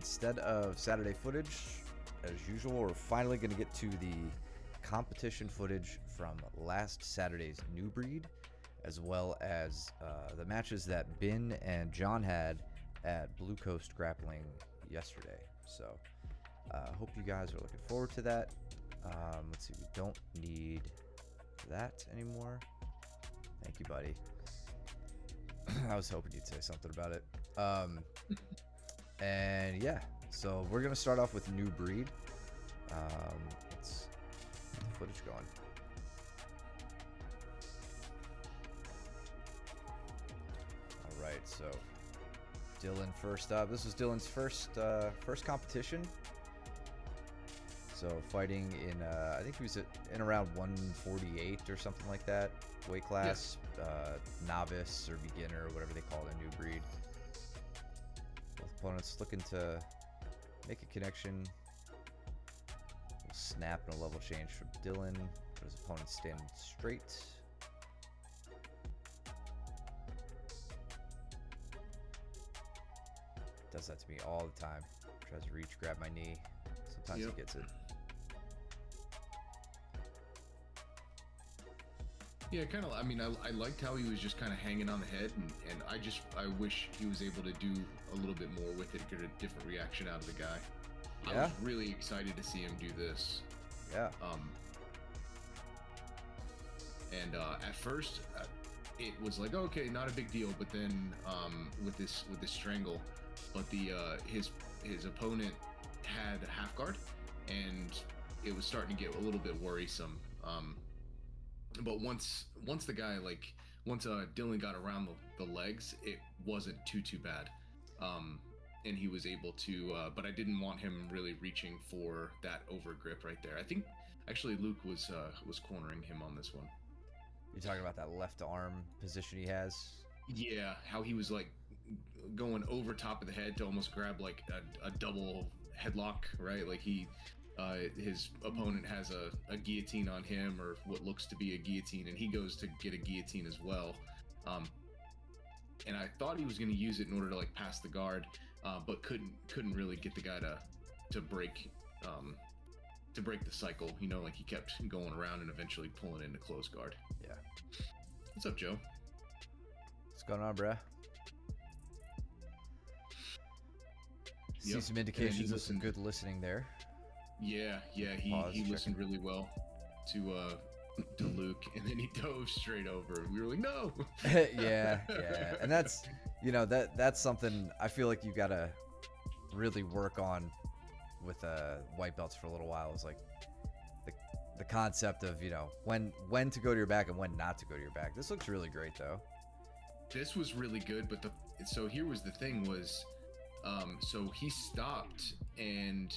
instead of Saturday footage, as usual, we're finally going to get to the competition footage from last Saturday's Newbreed, as well as the matches that Ben and John had at Blue Coast Grappling yesterday. So hope you guys are looking forward to that. Let's see, we don't need that anymore. Thank you, buddy. I was hoping you'd say something about it. And yeah, so we're going to start off with Newbreed. Let's get the footage going. All right, so Dylan first up. This was Dylan's first competition. So fighting in, I think he was in around 148 or something like that weight class. Yes. Novice or beginner, or whatever they call it in Newbreed. Both opponents looking to make a connection. A snap and a level change from Dylan. But his opponent standing straight. Does that to me all the time. Tries to reach, grab my knee. Sometimes he gets it. Yeah, kind of. I mean, I liked how he was just kind of hanging on the head, and I wish he was able to do a little bit more with it, get a different reaction out of the guy. Yeah. I was really excited to see him do this. Yeah. And at first, it was like, okay, not a big deal, but then with this strangle, but his opponent had a half guard, and it was starting to get a little bit worrisome. But once the guy, once Dylan got around the legs, it wasn't too bad. And he was able to, but I didn't want him really reaching for that over grip right there. I think actually Luke was cornering him on this one. You're talking about that left arm position he has? Yeah, how he was going over top of the head to almost grab a double headlock, right? Like his opponent has a guillotine on him, or what looks to be a guillotine, and he goes to get a guillotine as well. And I thought he was going to use it in order to pass the guard, but couldn't really get the guy to break the cycle. He kept going around and eventually pulling into close guard. Yeah. What's up, Joe? What's going on, bruh? See some indications of some good listening there. Yeah, he listened really well to Luke, and then he dove straight over. We were like, no. yeah, and that's that's something I feel like you gotta really work on with white belts for a little while. Is the concept of when to go to your back and when not to go to your back. This looks really great though. This was really good, but so here was the thing was, so he stopped and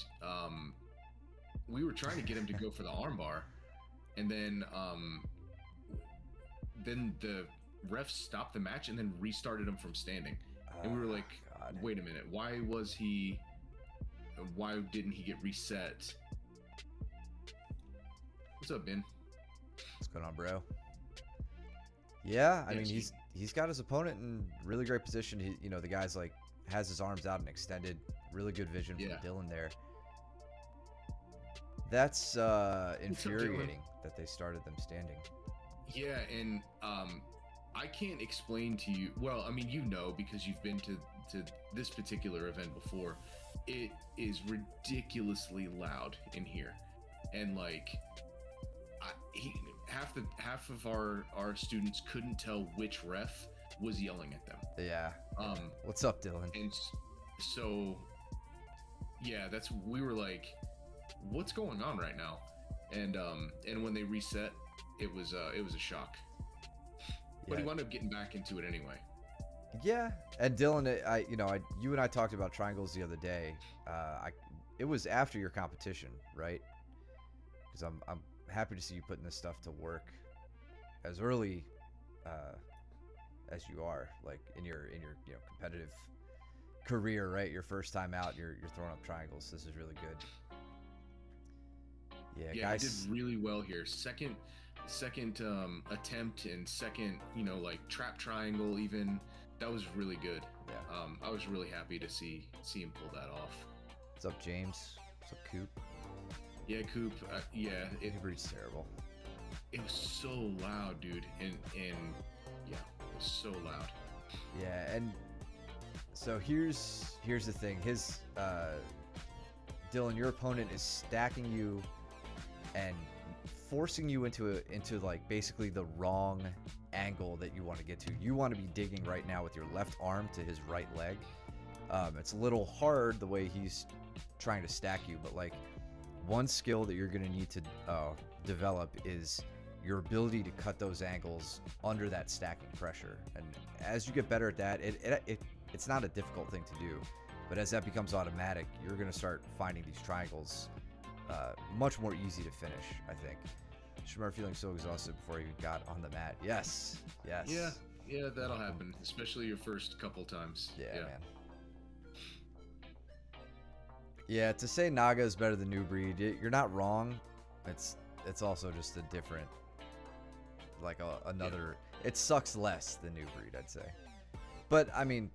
we were trying to get him to go for the armbar, and then the refs stopped the match and then restarted him from standing. And we were like, God. Wait a minute, why didn't he get reset? What's up, Ben? What's going on, bro? Yeah, I mean, he's got his opponent in really great position. He, the guy's has his arms out and extended. Really good vision from Dylan there. That's infuriating that they started them standing. Yeah, and I can't explain to you. Well, I mean, because you've been to this particular event before. It is ridiculously loud in here, and half of our students couldn't tell which ref was yelling at them. Yeah. What's up, Dylan? And so, yeah, we were like, what's going on right now? And when they reset, it was a shock. But he wound up getting back into it anyway. Yeah, and Dylan, you and I talked about triangles the other day. It was after your competition, right? Because I'm happy to see you putting this stuff to work as early as you are, in your competitive career, right? Your first time out, you're throwing up triangles. This is really good. Yeah, guys, I did really well here. Second attempt and second, trap triangle even. That was really good. Yeah. I was really happy to see him pull that off. What's up, James? What's up, Coop? Yeah, Coop. Yeah, Newbreed's terrible. it was so loud, dude, and yeah, it was so loud. Yeah, and so here's the thing. His Dylan, your opponent is stacking you and forcing you into like basically the wrong angle that you want to get to. You want to be digging right now with your left arm to his right leg. It's a little hard the way he's trying to stack you, but like one skill that you're going to need to develop is your ability to cut those angles under that stacking pressure. And as you get better at that, it's not a difficult thing to do, but as that becomes automatic, you're going to start finding these triangles much more easy to finish, I think. Just remember feeling so exhausted before you got on the mat. Yes. Yeah, that'll happen, especially your first couple times. Yeah, man. Yeah, to say Naga is better than Newbreed, you're not wrong. It's also just a different, like another. Yeah. It sucks less than Newbreed, I'd say. But I mean,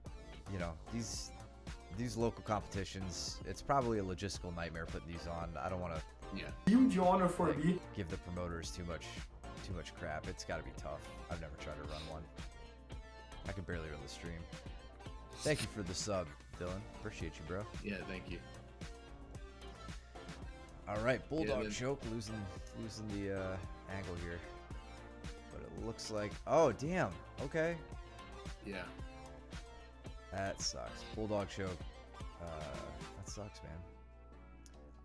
you know, these local competitions, it's probably a logistical nightmare putting these on. I don't want to. Yeah. Huge honor for me. Give the promoters too much crap. It's got to be tough. I've never tried to run one. I can barely run the stream. Thank you for the sub, Dylan. Appreciate you, bro. Yeah, thank you. All right, Bulldog choke, losing the angle here, but it looks like, oh damn, okay. Yeah. That sucks. Bulldog choke. That sucks, man.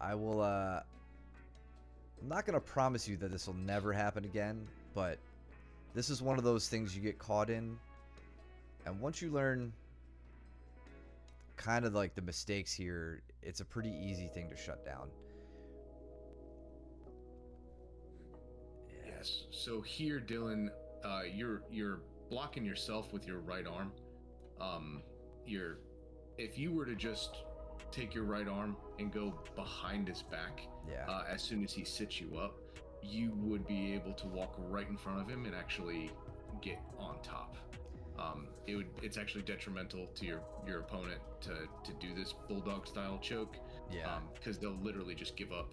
I will. I'm not gonna promise you that this will never happen again, but this is one of those things you get caught in, and once you learn kind of like the mistakes here, it's a pretty easy thing to shut down. Yes. So here, Dylan, you're blocking yourself with your right arm. If you were to just take your right arm and go behind his back, as soon as he sits you up, you would be able to walk right in front of him and actually get on top. It's actually detrimental to your opponent to do this bulldog style choke. Yeah. Because they'll literally just give up,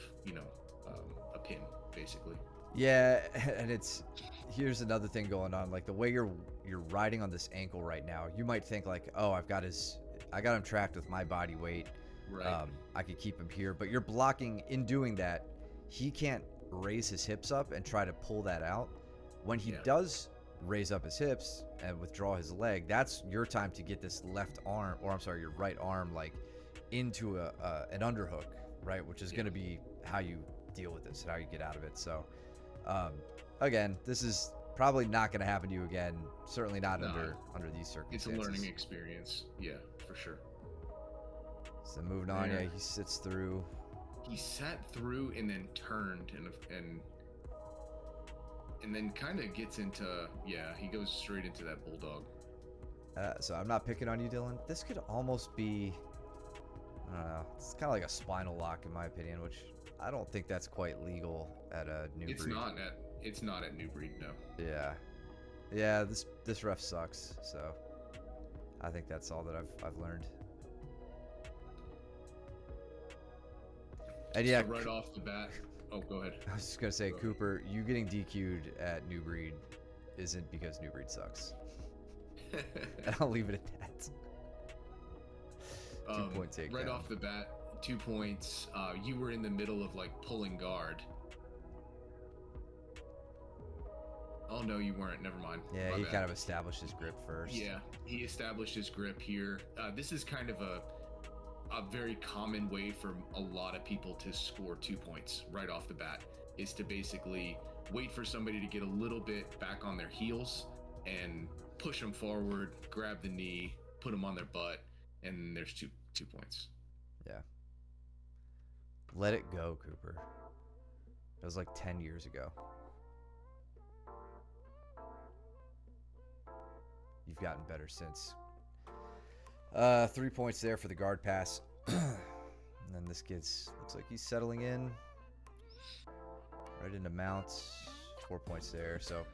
a pin basically. Yeah, and here's another thing going on. Like the way you're riding on this ankle right now, you might think like, oh, I got him tracked with my body weight. Right. I could keep him here, but you're blocking. In doing that, he can't raise his hips up and try to pull that out. When he does raise up his hips and withdraw his leg, that's your time to get this your right arm like into an underhook, right? Which is going to be how you deal with this and how you get out of it. So again, this is probably not going to happen to you again. Certainly not under these circumstances. It's a learning experience. Yeah, for sure. So moving on, yeah, he sits through. He sat through and then turned and then kind of gets into, he goes straight into that bulldog. So I'm not picking on you, Dylan. This could almost be, I don't know, it's kind of like a spinal lock in my opinion, which I don't think that's quite legal at a Newbreed. It's not at Newbreed, no. Yeah, this ref sucks, so I think that's all that I've learned. And yeah, so right off the bat. Oh, go ahead. I was just gonna say, Cooper, you getting DQ'd at Newbreed isn't because Newbreed sucks. And I'll leave it at that. 2 point takedown. Right off the bat, 2 points. You were in the middle of like pulling guard. Oh no, you weren't. Never mind. Yeah, he kind of established his grip first. Yeah, he established his grip here. This is kind of a very common way for a lot of people to score 2 points right off the bat, is to basically wait for somebody to get a little bit back on their heels and push them forward, grab the knee, put them on their butt, and there's two points. Yeah. Let it go, Cooper. That was like 10 years ago. You've gotten better since. 3 points there for the guard pass. And then this kid's looks like he's settling in right into mounts. 4 points there. So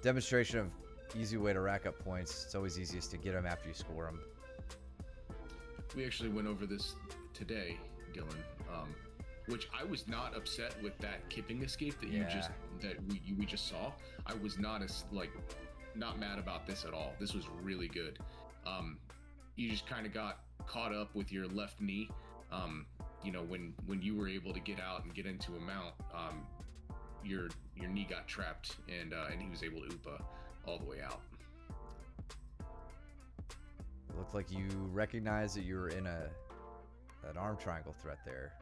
demonstration of easy way to rack up points. It's always easiest to get them after you score them. We actually went over this today, Dylan. Which I was not upset with that kipping escape that we just saw. I was not not mad about this at all. This was really good. You just kind of got caught up with your left knee. You know, when you were able to get out and get into a mount, your knee got trapped, and he was able to UPA all the way out. It looked like you recognized that you were in an arm triangle threat there.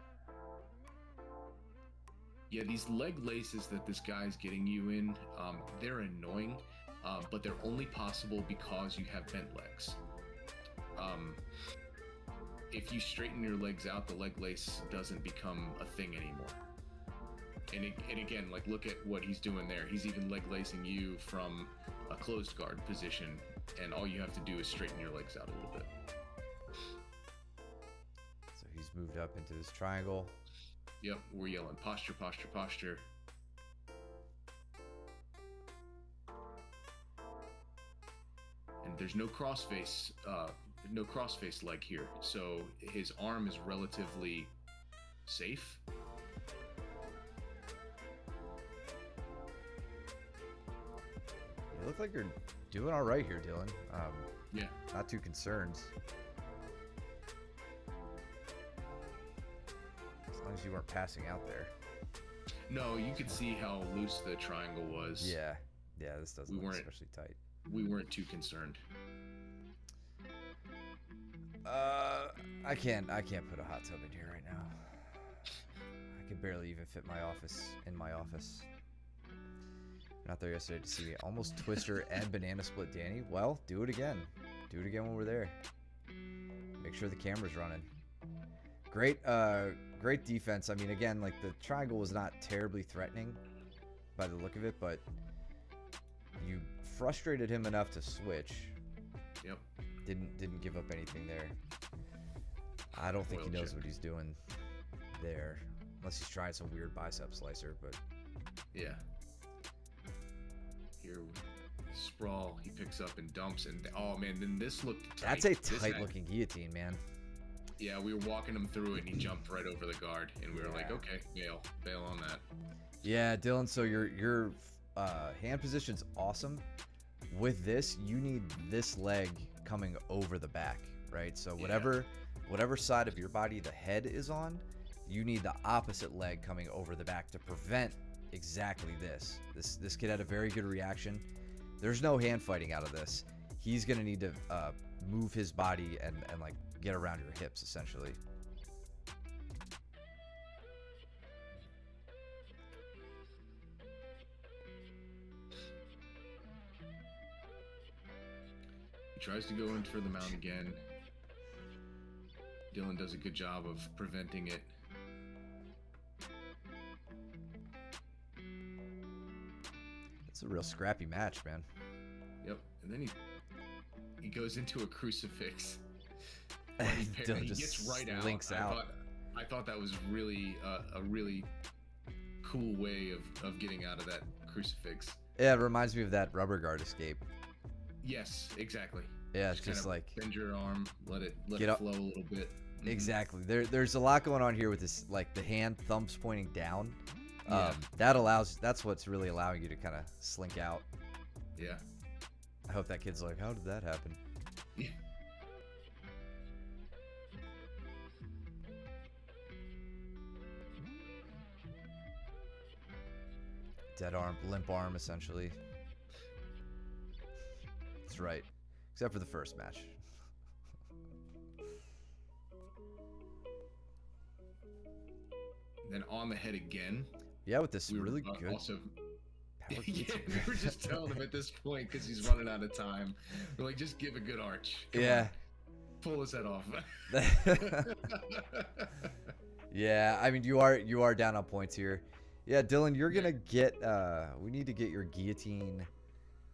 Yeah, these leg laces that this guy's getting you in, they're annoying, but they're only possible because you have bent legs. If you straighten your legs out, the leg lace doesn't become a thing anymore. And again, like, look at what he's doing there. He's even leg lacing you from a closed guard position, and all you have to do is straighten your legs out a little bit. So he's moved up into this triangle. Yep, we're yelling posture, posture, posture. And there's no crossface leg here, so his arm is relatively safe. You look like you're doing all right here, Dylan. Yeah. Not too concerned. As long as you weren't passing out there. No, you could see how loose the triangle was. Yeah. Yeah, this doesn't look especially tight. We weren't too concerned. I can't put a hot tub in here right now. I can barely even fit my office in my office. Not there yesterday to see almost Twister and Banana Split Danny. Well, do it again. Do it again when we're there. Make sure the camera's running. Great defense. I mean, again, like, the triangle was not terribly threatening by the look of it, but you frustrated him enough to switch. Yep. Didn't give up anything there. I don't think he knows what he's doing there, unless he's trying some weird bicep slicer. But yeah. Here, sprawl. He picks up and dumps, and oh man, then this looked tight. That's a tight-looking guillotine, man. Yeah, we were walking him through it, and he jumped right over the guard, and we were like, okay, bail on that. Yeah, Dylan. So your hand position's awesome. With this, you need this leg coming over the back, right? So whatever side of your body the head is on, you need the opposite leg coming over the back to prevent exactly this. This kid had a very good reaction. There's no hand fighting out of this. He's gonna need to move his body and like get around your hips essentially. Tries to go in for the mount again. Dylan does a good job of preventing it. It's a real scrappy match, man. Yep, and then he goes into a crucifix. Dylan he just gets right out. I thought that was really a really cool way of getting out of that crucifix. Yeah, it reminds me of that rubber guard escape. Yes, exactly. Yeah, it's just like bend your arm, let it flow a little bit. Mm-hmm. Exactly. There's a lot going on here with this, like the hand thumbs pointing down. Yeah. That's what's really allowing you to kind of slink out. Yeah. I hope that kid's like, how did that happen? Yeah. Dead arm, limp arm, essentially. That's right. Except for the first match. Then on the head again. Yeah, with this really good. Also, yeah, we were just telling him at this point because he's running out of time. We're like, just give a good arch. Come on. Pull his head off. Yeah, I mean, you are down on points here. Yeah, Dylan, you're gonna get. We need to get your guillotine,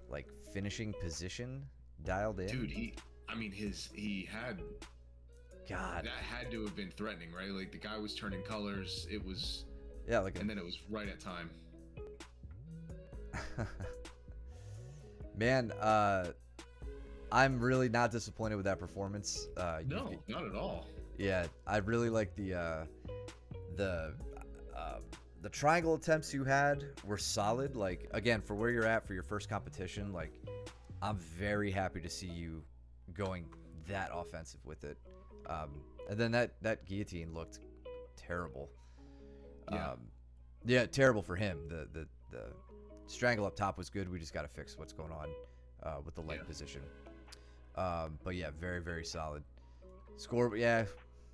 like, finishing position dialed in. Dude, he had. God. That had to have been threatening, right? Like, the guy was turning colors. It was. Yeah, like. And then it was right at time. Man, I'm really not disappointed with that performance. No, not at all. Yeah, I really like the uh, the triangle attempts you had were solid. Like again, for where you're at for your first competition, like I'm very happy to see you going that offensive with it. And then that guillotine looked terrible. Yeah. Yeah, terrible for him. The strangle up top was good. We just got to fix what's going on with the leg position. But yeah, very very solid.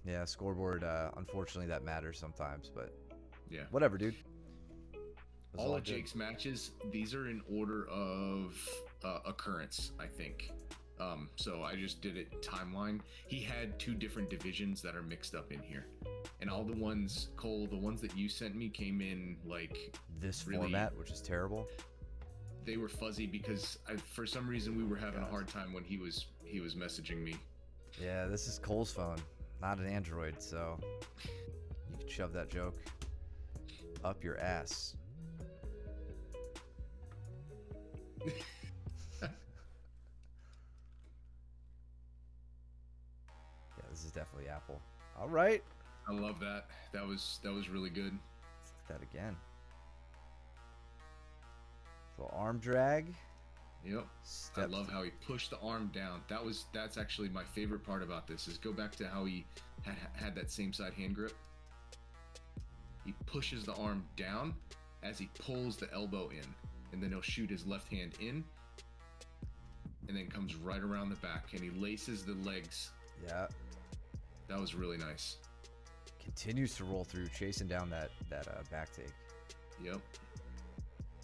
Yeah, scoreboard. Unfortunately, that matters sometimes, but Yeah. whatever, dude. All of Jake's matches, these are in order of occurrence, I think. So I just did it timeline. He had 2 different divisions that are mixed up in here, and all the ones, Cole, the ones that you sent me came in like this really, format, which is terrible. They were fuzzy because for some reason we were having a hard time when he was messaging me. Yeah, this is Cole's phone, not an Android, so you can shove that joke up your ass. Yeah, this is definitely Apple. All right. I love that. That was really good. Let's look at that again. So arm drag. Yep. I love how he pushed the arm down. That's actually my favorite part about this, is go back to how he had that same side hand grip. He pushes the arm down as he pulls the elbow in, and then he'll shoot his left hand in, and then comes right around the back, and he laces the legs. Yeah. That was really nice. Continues to roll through, chasing down that back take. Yep.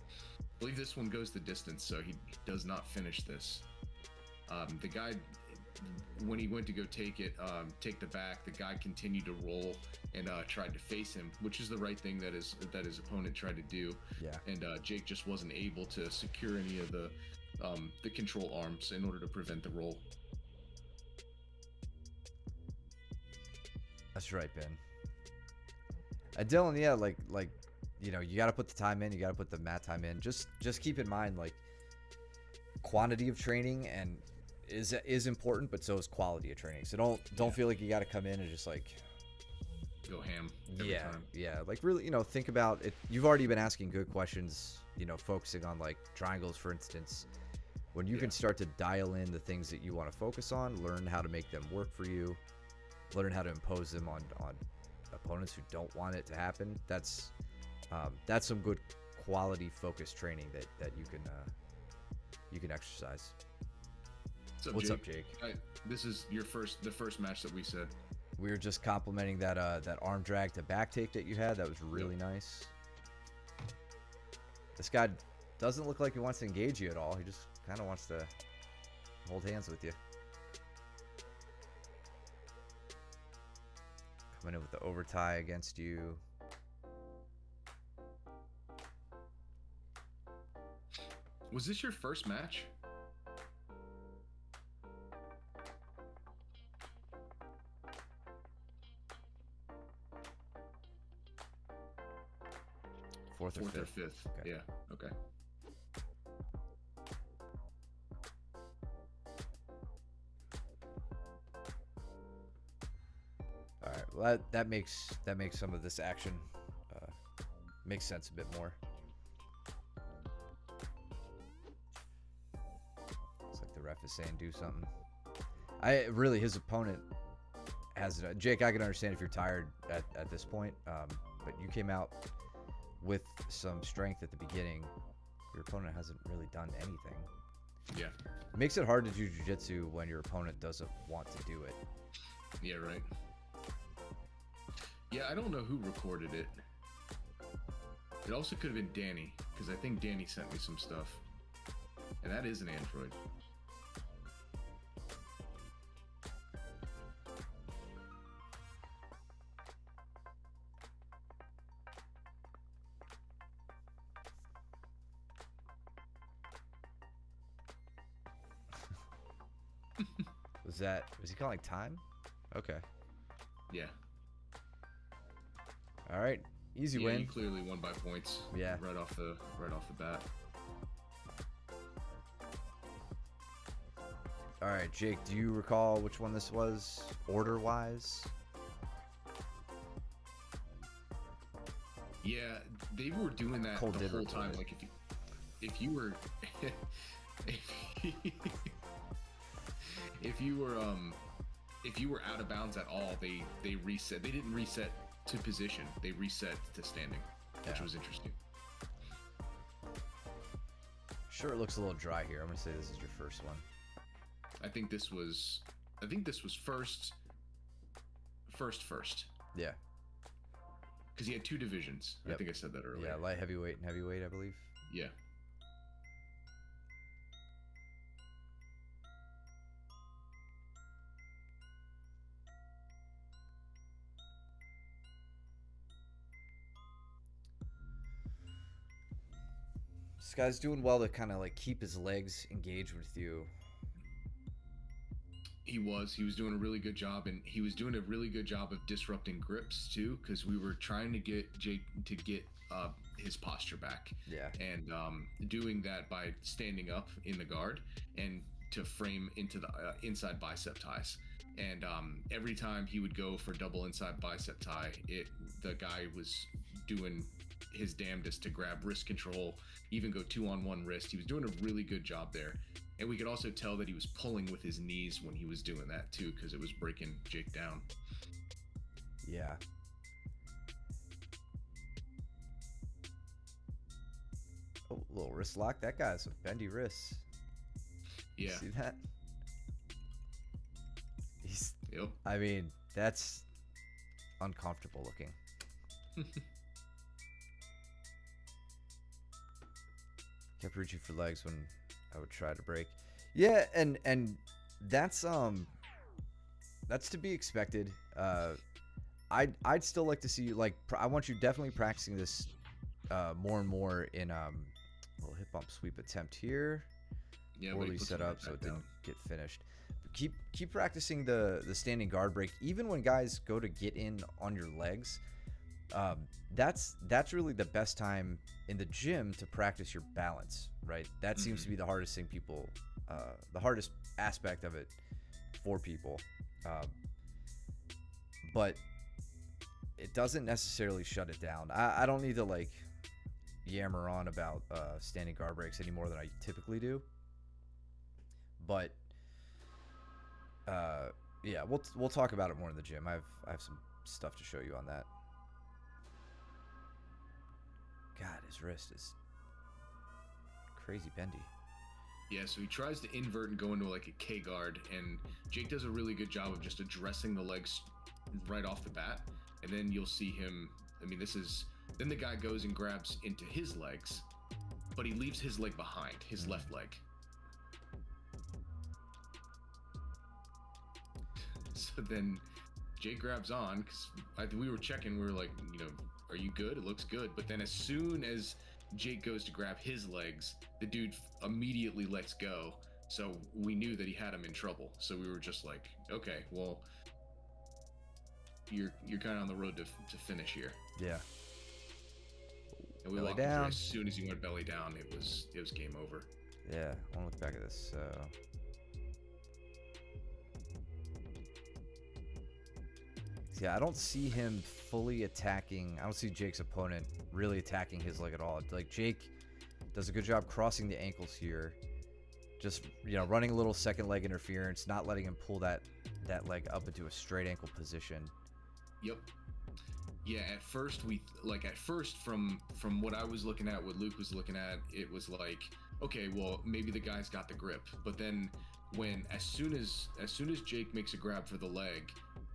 I believe this one goes the distance, so he does not finish this. The guy, when he went to go take the back, the guy continued to roll and tried to face him, which is the right thing that his opponent tried to do. Yeah. And Jake just wasn't able to secure any of the control arms in order to prevent the roll. That's right, Ben. Dylan, yeah, like you know, you got to put the time in, you got to put the mat time in. Just keep in mind, like, quantity of training and is important, but so is quality of training. So don't feel like you got to come in and just like go ham every time. Yeah, like really, you know, think about it. You've already been asking good questions, you know, focusing on like triangles, for instance. When you can start to dial in the things that you want to focus on, learn how to make them work for you, learn how to impose them on opponents who don't want it to happen. That's some good quality focused training that you can exercise. What's up, Jake? This is the first match that we said. We were just complimenting that arm drag to back take that you had. That was really nice. This guy doesn't look like he wants to engage you at all. He just kind of wants to hold hands with you. Coming in with the overtie against you. Was this your first match? Fourth or fifth. Okay. Yeah. Okay. All right. Well, that makes some of this action make sense a bit more. Looks like the ref is saying do something. His opponent has it. Jake, I can understand if you're tired at this point, but you came out with some strength at the beginning. Your opponent hasn't really done anything. Yeah. It makes it hard to do jiu-jitsu when your opponent doesn't want to do it. Yeah, right. Yeah, I don't know who recorded it. It also could have been Danny, because I think Danny sent me some stuff. And that is an Android. Was he calling time? Okay. Yeah. All right. Easy Yeah, win. you clearly won by points. Yeah. Right off the bat. All right, Jake, do you recall which one this was order-wise? Yeah, they were doing that Cole the did whole report time. it. Like if you were if you were out of bounds at all, they reset. They didn't reset to position. They reset to standing, which was interesting. Sure, it looks a little dry here. I'm gonna say this is your first one. I think this was first. Yeah. Because he had 2 divisions. Yep. I think I said that earlier. Yeah, light heavyweight and heavyweight, I believe. Yeah. This guy's doing well to kind of like keep his legs engaged with you. He was doing a really good job, and he was doing a really good job of disrupting grips too, because we were trying to get Jake to get his posture back. Yeah. And doing that by standing up in the guard and to frame into the inside bicep ties. And every time he would go for double inside bicep tie, the guy was doing his damnedest to grab wrist control, even go 2-on-1 wrist. He was doing a really good job there. And we could also tell that he was pulling with his knees when he was doing that too, because it was breaking Jake down. Yeah. Oh, little wrist lock. That guy's with bendy wrists. Yeah. See that? He's. Yep. I mean, that's uncomfortable looking. Kept reaching for legs when I would try to break. Yeah, and that's to be expected. I'd still like to see you, like, I want you definitely practicing this more and more in little hip bump sweep attempt here. Yeah, poorly set up so it didn't get finished. But keep practicing the standing guard break even when guys go to get in on your legs. That's really the best time in the gym to practice your balance, right? That seems to be the hardest thing the hardest aspect of it for people. But it doesn't necessarily shut it down. I don't need to like yammer on about standing guard breaks any more than I typically do. But yeah, we'll talk about it more in the gym. I have some stuff to show you on that. God, his wrist is crazy bendy. Yeah, so he tries to invert and go into like a K guard, and Jake does a really good job of just addressing the legs right off the bat. And then you'll see him, then the guy goes and grabs into his legs, but he leaves his leg behind, his left leg. So then Jake grabs on, because we were checking, we were like, are you good? It looks good. But then as soon as Jake goes to grab his legs, the dude immediately lets go. So we knew that he had him in trouble. So we were just like, okay, well, you're kind of on the road to finish here. Yeah. And we belly locked him down. through. As soon as he went belly down, it was game over. Yeah, I want to look back at this. Yeah, I don't see him fully attacking. I don't see Jake's opponent really attacking his leg at all. Like, Jake does a good job crossing the ankles here. Just, running a little second leg interference, not letting him pull that leg up into a straight ankle position. Yep. Yeah, at first from what I was looking at, what Luke was looking at, it was like, okay, well, maybe the guy's got the grip. But then as soon as Jake makes a grab for the leg,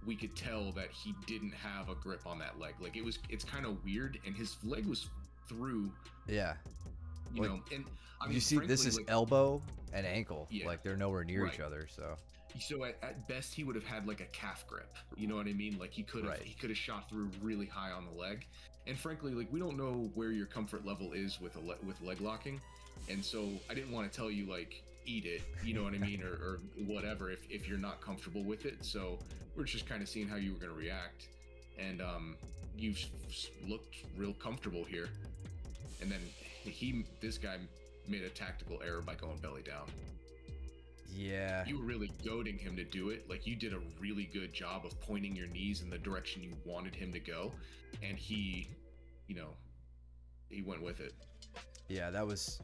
we could tell that he didn't have a grip on that leg. Like, it's kind of weird, and his leg was through. Yeah. And I mean, you see, this is elbow and ankle. Yeah, like, they're nowhere near each other. So at best, he would have had like a calf grip. You know what I mean? Like, he could have shot through really high on the leg. And frankly, like, we don't know where your comfort level is with leg locking, and so I didn't want to tell you like eat it. You know what I mean, or whatever if you're not comfortable with it. So we're just kind of seeing how you were going to react, and you looked real comfortable here, and then this guy made a tactical error by going belly down. Yeah. You were really goading him to do it. Like, you did a really good job of pointing your knees in the direction you wanted him to go, and he you know, he went with it. Yeah, that was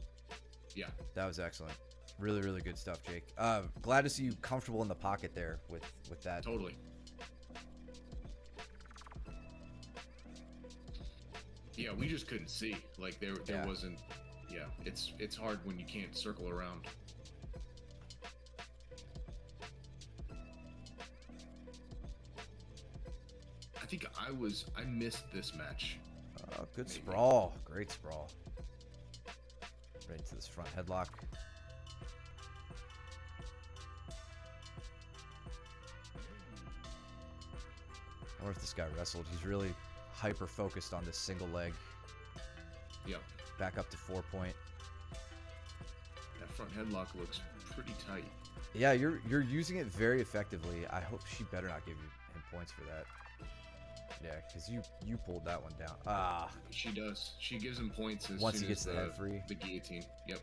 Yeah, excellent. Really, really good stuff, Jake. Glad to see you comfortable in the pocket there with that. totally. Yeah, we just couldn't see. Like there Yeah. wasn't. Yeah, it's hard when you can't circle around. I think I missed this match. Good Maybe. sprawl. Great sprawl. Right into this front headlock. I wonder if this guy wrestled. He's really hyper focused on this single leg. Yep. Back up to 4-point. That front headlock looks pretty tight. Yeah, you're using it very effectively. I hope she better not give him points for that. Yeah, because you pulled that one down. Ah. She does. She gives him points as Once soon he gets as the head free. The guillotine. Yep.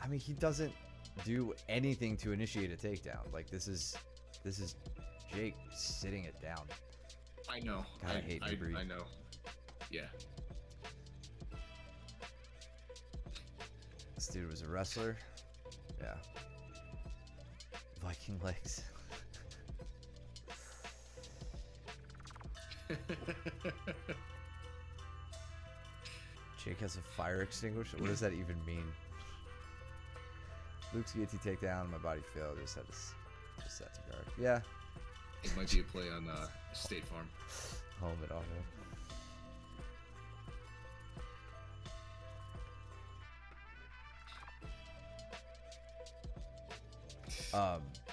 I mean, he doesn't do anything to initiate a takedown. Like this is Jake sitting it down. I know. God, I hate Newbreed. I know. Yeah. This dude was a wrestler. Yeah. Viking legs. Jake has a fire extinguisher. What does that even mean? Luke's guillotine takedown. My body failed. Just set to guard. Yeah. It might be a play on State Farm. Home at auto.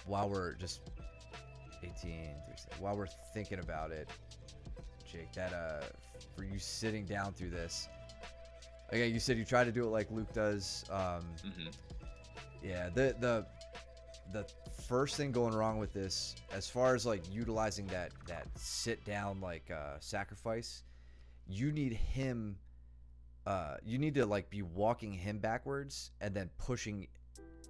While we're just 18, while we're thinking about it, Jake, that for you sitting down through this, again, you said you try to do it like Luke does. Yeah, the first thing going wrong with this, as far as like utilizing that sit down like sacrifice, you need him. You need to like be walking him backwards and then pushing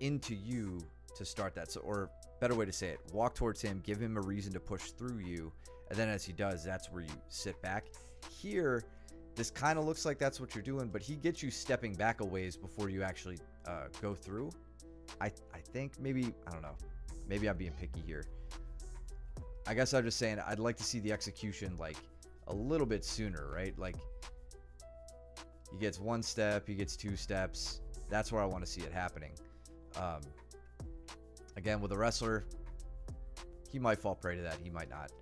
into you to start that. So, or better way to say it, walk towards him, give him a reason to push through you, and then as he does, that's where you sit back. Here, this kind of looks like that's what you're doing, but he gets you stepping back a ways before you actually go through. I think maybe, I don't know, maybe I'm being picky here. I guess I'm just saying I'd like to see the execution like a little bit sooner, right? Like he gets one step, he gets two steps. That's where I want to see it happening. Again, with a wrestler, he might fall prey to that, he might not.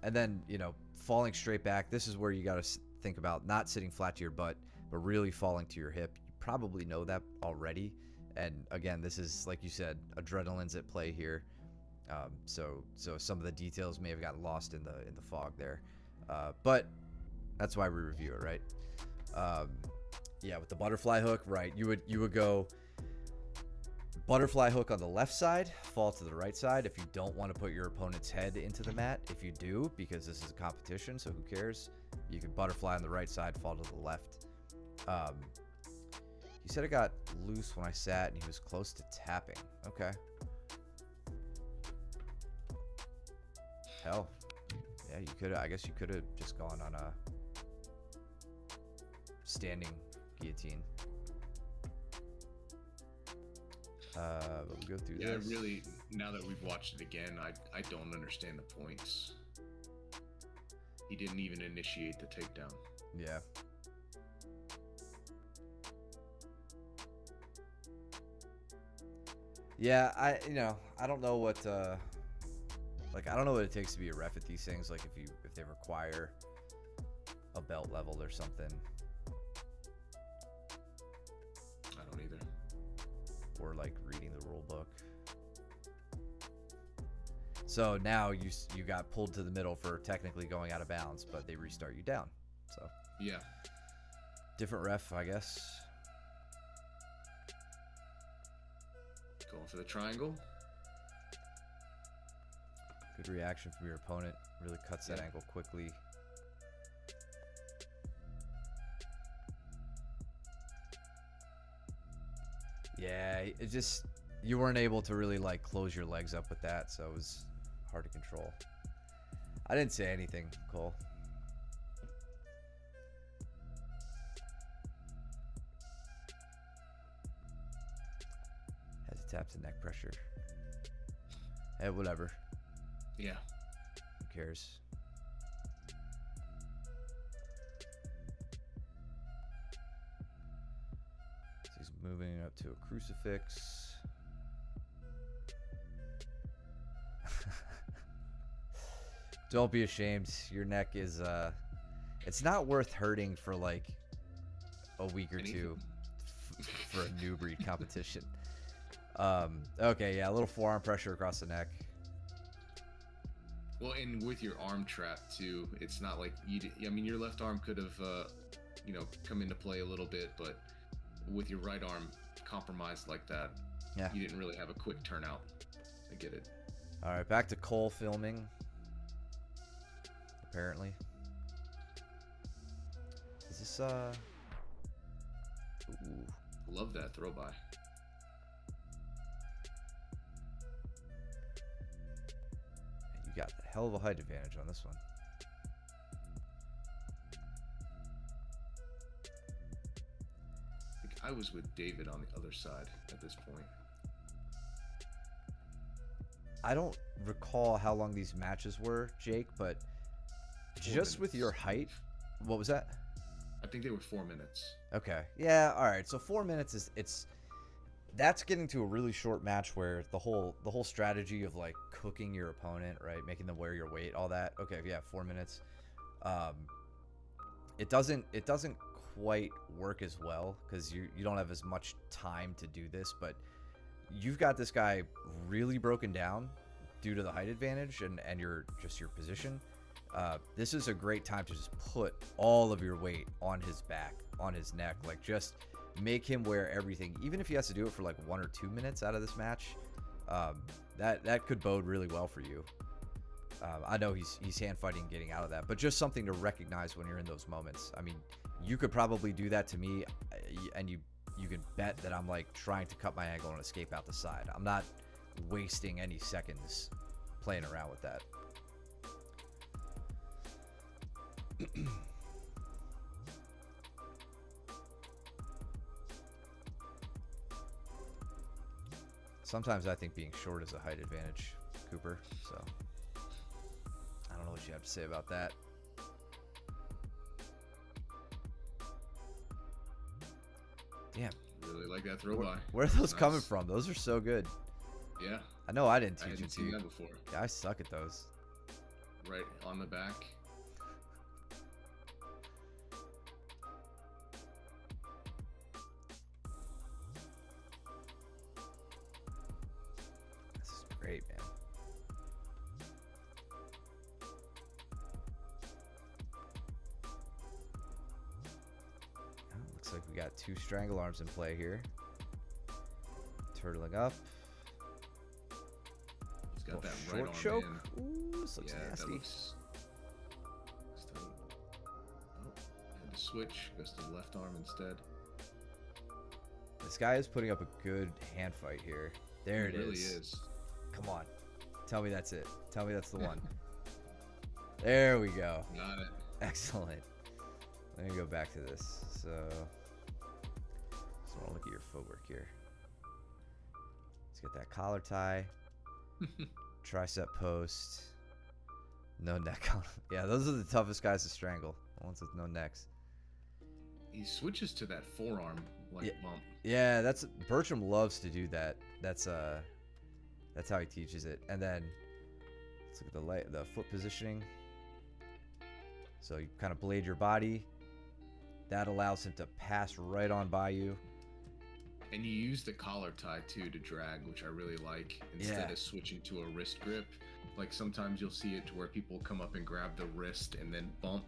And then, you know, falling straight back, this is where you got to think about not sitting flat to your butt, but really falling to your hip. You probably know that already. And again, this is, like you said, adrenaline's at play here. So some of the details may have gotten lost in the fog there. But that's why we review it, right? Yeah, with the butterfly hook, right? You would go butterfly hook on the left side, fall to the right side if you don't want to put your opponent's head into the mat. If you do, because this is a competition, so who cares? You can butterfly on the right side, fall to the left. He said it got loose when I sat and he was close to tapping. Okay. Hell. Yeah, you could. I guess you could have just gone on a standing guillotine. But we go through Yeah, this. really, now that we've watched it again, I don't understand the points. He didn't even initiate the takedown. Yeah. Yeah, I don't know what like I don't know what it takes to be a ref at these things, like if they require a belt level or something. I don't either. Or like reading the rule book. So now you got pulled to the middle for technically going out of bounds, but they restart you down. So Yeah. different ref, I guess. Going for the triangle. Good reaction from your opponent. Really cuts that Yeah. angle quickly. Yeah, it just, you weren't able to really like close your legs up with that, so it was hard to control. I didn't say anything, Cole. Has to tap to neck pressure. Hey, whatever. Yeah. Who cares? So he's moving up to a crucifix. Don't be ashamed. Your neck is it's not worth hurting for like a week or two for a Newbreed competition. Okay, yeah, a little forearm pressure across the neck. Well, and with your arm trap too, it's not like I mean, your left arm could have, come into play a little bit, but with your right arm compromised like that, yeah, you didn't really have a quick turnout. I get it. All right, back to Cole filming. Apparently, is this Ooh. Love that throw by. You got the hell of a height advantage on this one. I think I was with David on the other side at this point. I don't recall how long these matches were, Jake, but just with your height, what was that? I think they were 4 minutes. Okay. Yeah, all right. So 4 minutes is that's getting to a really short match where the whole strategy of like cooking your opponent, right? Making them wear your weight, all that. Okay, yeah, 4 minutes. It doesn't quite work as well because you don't have as much time to do this, but you've got this guy really broken down due to the height advantage and your position. This is a great time to just put all of your weight on his back, on his neck. Like, just make him wear everything. Even if he has to do it for like 1 or 2 minutes out of this match, that could bode really well for you. I know he's hand fighting getting out of that, but just something to recognize when you're in those moments. I mean, you could probably do that to me, and you can bet that I'm like trying to cut my angle and escape out the side. I'm not wasting any seconds playing around with that. Sometimes I think being short is a height advantage, Cooper, so I don't know what you have to say about that. Damn. Really like that throw by. Where are those coming from? Those are so good. Yeah. I know I didn't I teach hadn't it to seen you. that before. Yeah, I suck at those. Right on the back. This is great, man. Oh, looks like we got 2 strangle arms in play here. Turtling up. He's got that short right arm choke. in. Ooh, this looks Yeah, nasty. that looks terrible. Oh, had to switch. Goes to the left arm instead. This guy is putting up a good hand fight here. There it is. It really is. Come on. Tell me that's it. Tell me that's the one. There we go. Got it. Excellent. Let me go back to this. So, just want to look at your footwork here. Let's get that collar tie. Tricep post. No neck on. Yeah, those are the toughest guys to strangle. The ones with no necks. He switches to that forearm like bump. Yeah, that's Bertram loves to do that. That's how he teaches it. And then let's look at the foot positioning. So you kind of blade your body. That allows him to pass right on by you. And you use the collar tie too to drag, which I really like, instead of switching to a wrist grip. Like sometimes you'll see it to where people come up and grab the wrist and then bump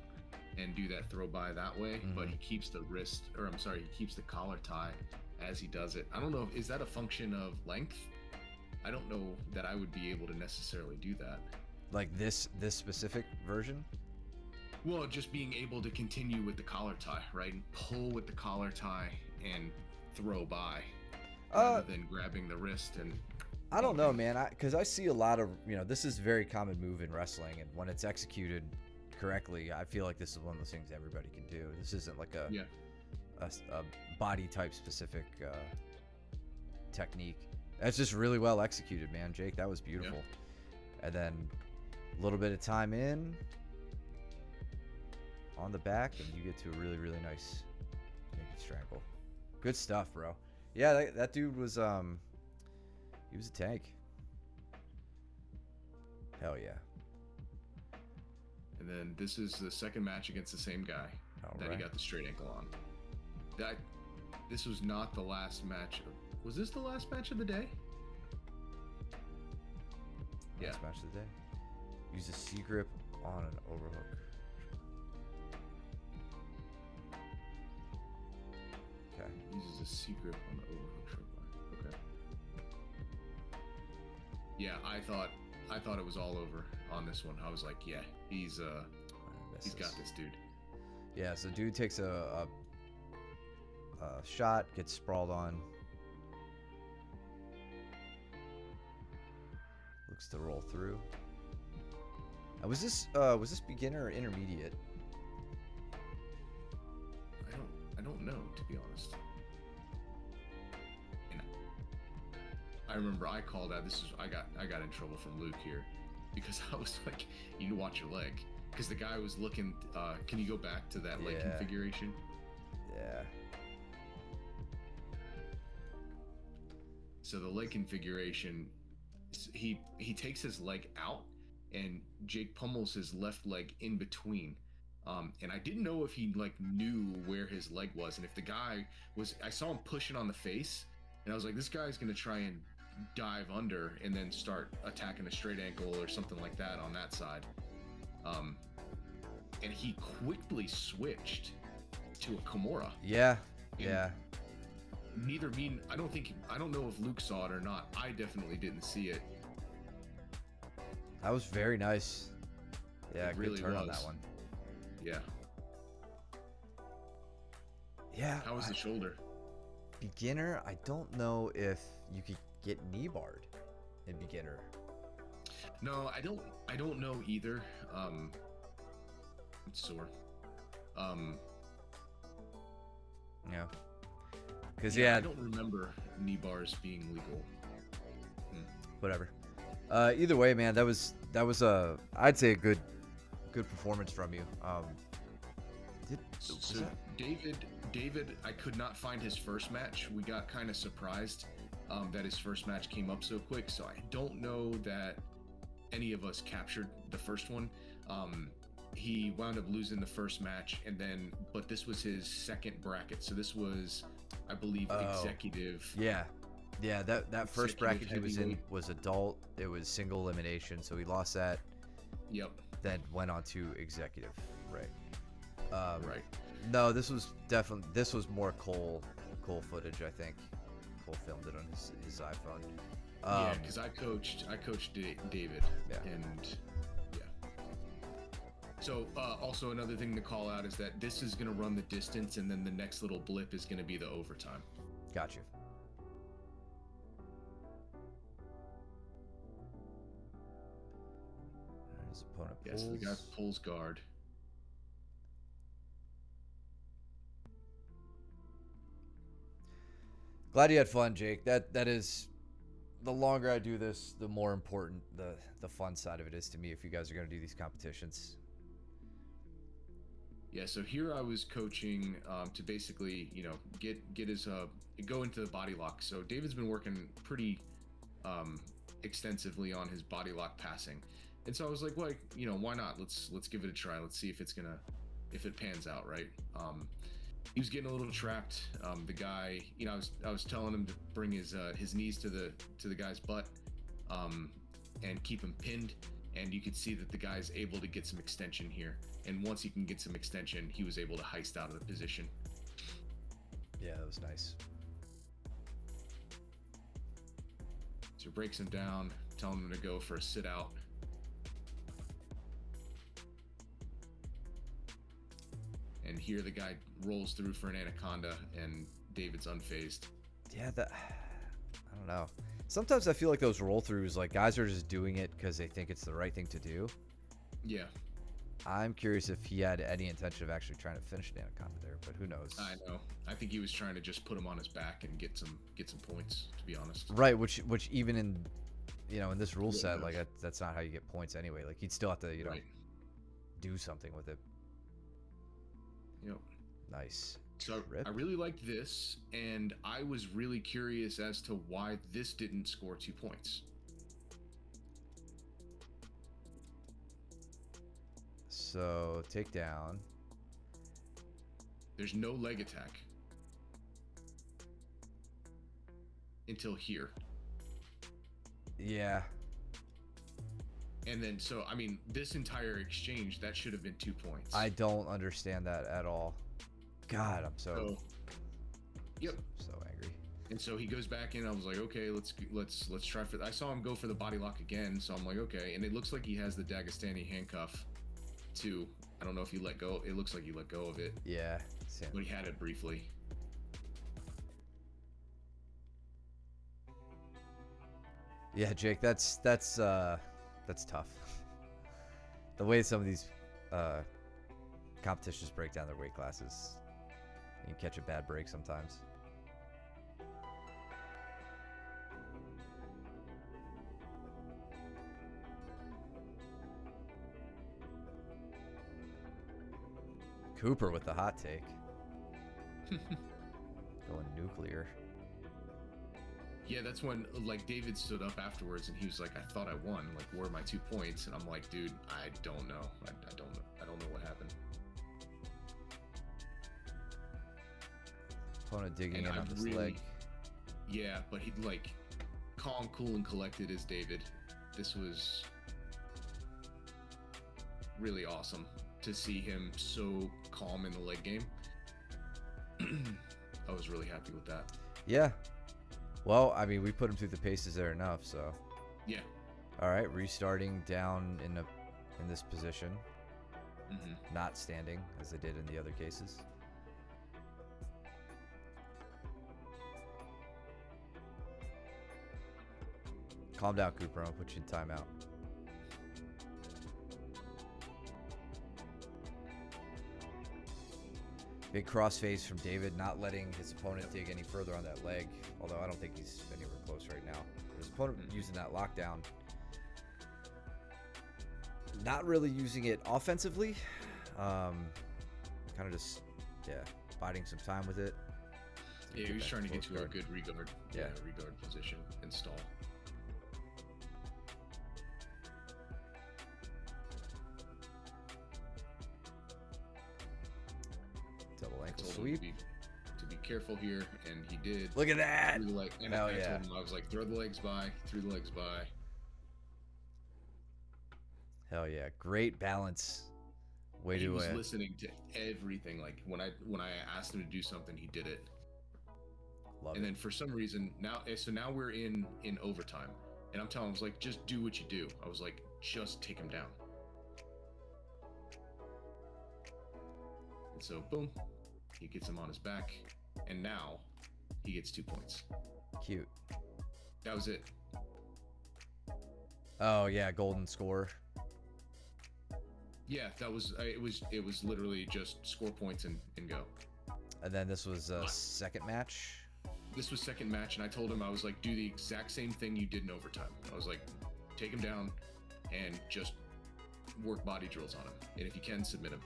and do that throw by that way, but he keeps the he keeps the collar tie as he does it. I don't know, is that a function of length? I don't know that I would be able to necessarily do that. Like this specific version? Well, just being able to continue with the collar tie, right? And pull with the collar tie and throw by rather than grabbing the wrist and I don't know, man. Because I see a lot of, this is a very common move in wrestling, and when it's executed correctly, I feel like this is one of those things everybody can do. This isn't like a body type specific technique. That's just really well executed, man. Jake, that was beautiful. Yeah. And then a little bit of time in on the back, and you get to a really, really nice naked strangle. Good stuff, bro. Yeah, that dude was he was a tank. Hell yeah. And then this is the second match against the same guy that he got the straight ankle on. This was not the last match. Was this the last match of the day? Last match of the day. Use a C grip on an overhook. Okay. Uses a C grip on the overhook short line. Okay. Yeah, I thought it was all over on this one. I was like, yeah, he's got this dude. Yeah, so dude takes a shot, gets sprawled on. Looks to roll through. Was this beginner or intermediate? I don't know, to be honest. And I remember I called out. I got in trouble from Luke here because I was like, you need to watch your leg, because the guy was looking. Can you go back to that leg configuration? Yeah. So the leg configuration, he takes his leg out, and Jake pummels his left leg in between. And I didn't know if he knew where his leg was, and if the guy was. I saw him pushing on the face, and I was like, this guy's gonna try and dive under and then start attacking a straight ankle or something like that on that side. And he quickly switched to a Kimura. Yeah. Yeah. I don't know if Luke saw it or not. I definitely didn't see it. That was very nice. Yeah, good really turn was. on that one. Yeah. Yeah. How was the shoulder? Beginner, I don't know if you could get knee barred in beginner. No, I don't know either. It's sore. Yeah. Because I don't remember knee bars being legal. Whatever. Either way, man, that was I'd say a good performance from you. So David, I could not find his first match. We got kind of surprised that his first match came up so quick. So I don't know that any of us captured the first one. He wound up losing the first match, but this was his second bracket. So this was, I believe, executive. Yeah. That first bracket he was in heavyweight. was adult. It was single elimination, so he lost that. Yep. Then went on to executive. Right. Right. No, this was more Cole footage, I think. Cole filmed it on his iPhone. Yeah, because I coached David. Yeah. And yeah. So also another thing to call out is that this is going to run the distance, and then the next little blip is going to be the overtime. Got you. His opponent pulls. Yes, the guy pulls guard. Glad you had fun, Jake. That is, the longer I do this, the more important the fun side of it is to me. If you guys are going to do these competitions. Yeah, so here I was coaching to basically, get his go into the body lock. So David's been working pretty extensively on his body lock passing, and so I was like, well, why not? Let's give it a try. Let's see if it pans out, right? He was getting a little trapped. The guy, I was telling him to bring his knees to the guy's butt, and keep him pinned. And you could see that the guy's able to get some extension here. And once he can get some extension, he was able to heist out of the position. Yeah, that was nice. So breaks him down, telling him to go for a sit out. And here the guy rolls through for an anaconda, and David's unfazed. Yeah, I don't know. Sometimes I feel like those roll throughs, like guys are just doing it because they think it's the right thing to do. Yeah. I'm curious if he had any intention of actually trying to finish Anaconda there, but who knows? I know. I think he was trying to just put him on his back and get some points. To be honest. Right, which even in in this rule Yeah, set, like that's not how you get points anyway. Like he'd still have to Right. do something with it. Yep. Nice. So Trip. I really liked this, and I was really curious as to why this didn't score 2 points. So takedown. There's no leg attack until here. Yeah. And then, so, I mean, this entire exchange, that should have been 2 points. I don't understand that at all. God, I'm so yep. so angry. And so he goes back in. I was like, okay, let's try for. I saw him go for the body lock again, so I'm like, okay. And it looks like he has the Dagestani handcuff, too. I don't know if he let go. It looks like he let go of it. Yeah. But he had it briefly. Yeah, Jake, that's tough. The way some of these competitions break down their weight classes, you can catch a bad break sometimes. Cooper with the hot take. Going nuclear. Yeah, that's when like David stood up afterwards and he was like, I thought I won. Like, where are my 2 points? And I'm like, dude, I don't know. I don't know what happened. Opponent digging And in on his leg. Yeah, but he like calm, cool, and collected as David. This was really awesome to see him so calm in the leg game. I was really happy with that. Yeah. Well, I mean, we put him through the paces there enough, so. Yeah. All right, restarting down in this position, not standing as they did in the other cases. Calm down, Cooper. I'll put you in timeout. Big crossface from David, not letting his opponent dig any further on that leg. Although I don't think he's anywhere close right now. His opponent using that lockdown. Not really using it offensively. Kind of just, biding some time with it. Yeah, he was trying to get to a good regard. Yeah, regard position and stall. Double ankle told sweep. Him to be careful here, and he did. Look at that! And Hell I yeah. told him, I was like, throw the legs by, threw the legs by. Hell yeah. Great balance. Way He to was listening to everything. Like when I asked him to do something, he did it. Love and it. then for some reason now we're in overtime, and I'm telling him, I was like, just do what you do. I was like, just take him down. And so boom, he gets him on his back, and now he gets 2 points. Cute. That was it. Oh yeah, golden score. Yeah, that was it was literally just score points and go. And then this was a second match. This was second match, and I told him, I was like, do the exact same thing you did in overtime. I was like, take him down and just work body drills on him, and if you can, submit him.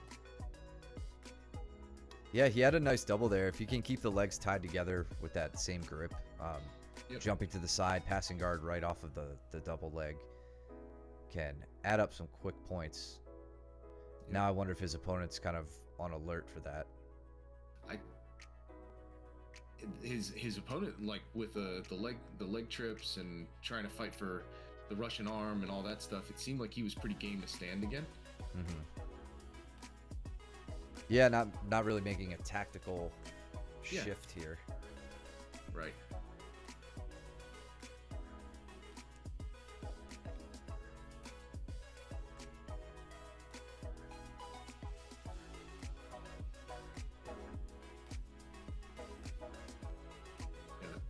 Yeah, he had a nice double there. If you can keep the legs tied together with that same grip, jumping to the side, passing guard right off of the double leg, can add up some quick points. Yep. Now I wonder if his opponent's kind of on alert for that. His opponent, like with the leg trips and trying to fight for the Russian arm and all that stuff, it seemed like he was pretty game to stand again. Yeah, not really making a tactical shift here. Right.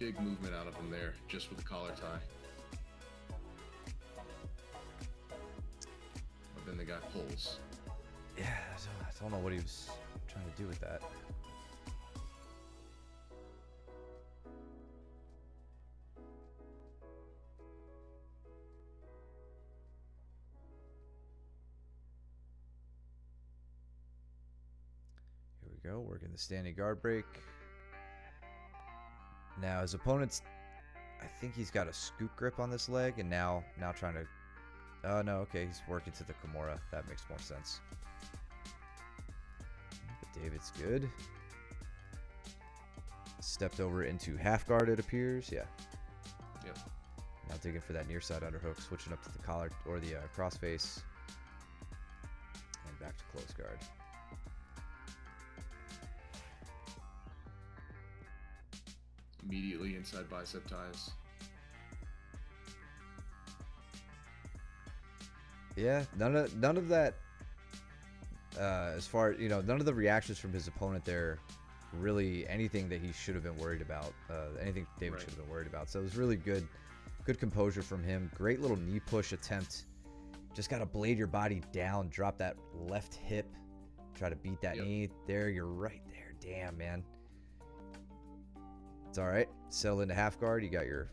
big movement out of him there, just with the collar tie. But then the guy pulls. Yeah, I don't know what he was trying to do with that. Here we go, working the standing guard break. Now his opponent's, I think he's got a scoop grip on this leg, and now trying to, oh no, okay, he's working to the Kimura. That makes more sense. But David's good. Stepped over into half guard, it appears. Yeah. Yep. Now digging for that near side underhook, switching up to the collar or the crossface, and back to close guard. Immediately inside bicep ties. Yeah, none of that. As far, you know, none of the reactions from his opponent there, really anything that he should have been worried about. Anything David should have been worried about. So it was really good composure from him. Great little knee push attempt. Just got to blade your body down, drop that left hip, try to beat that knee. There, you're right there. Damn, man. It's all right. Settle into half guard. You got your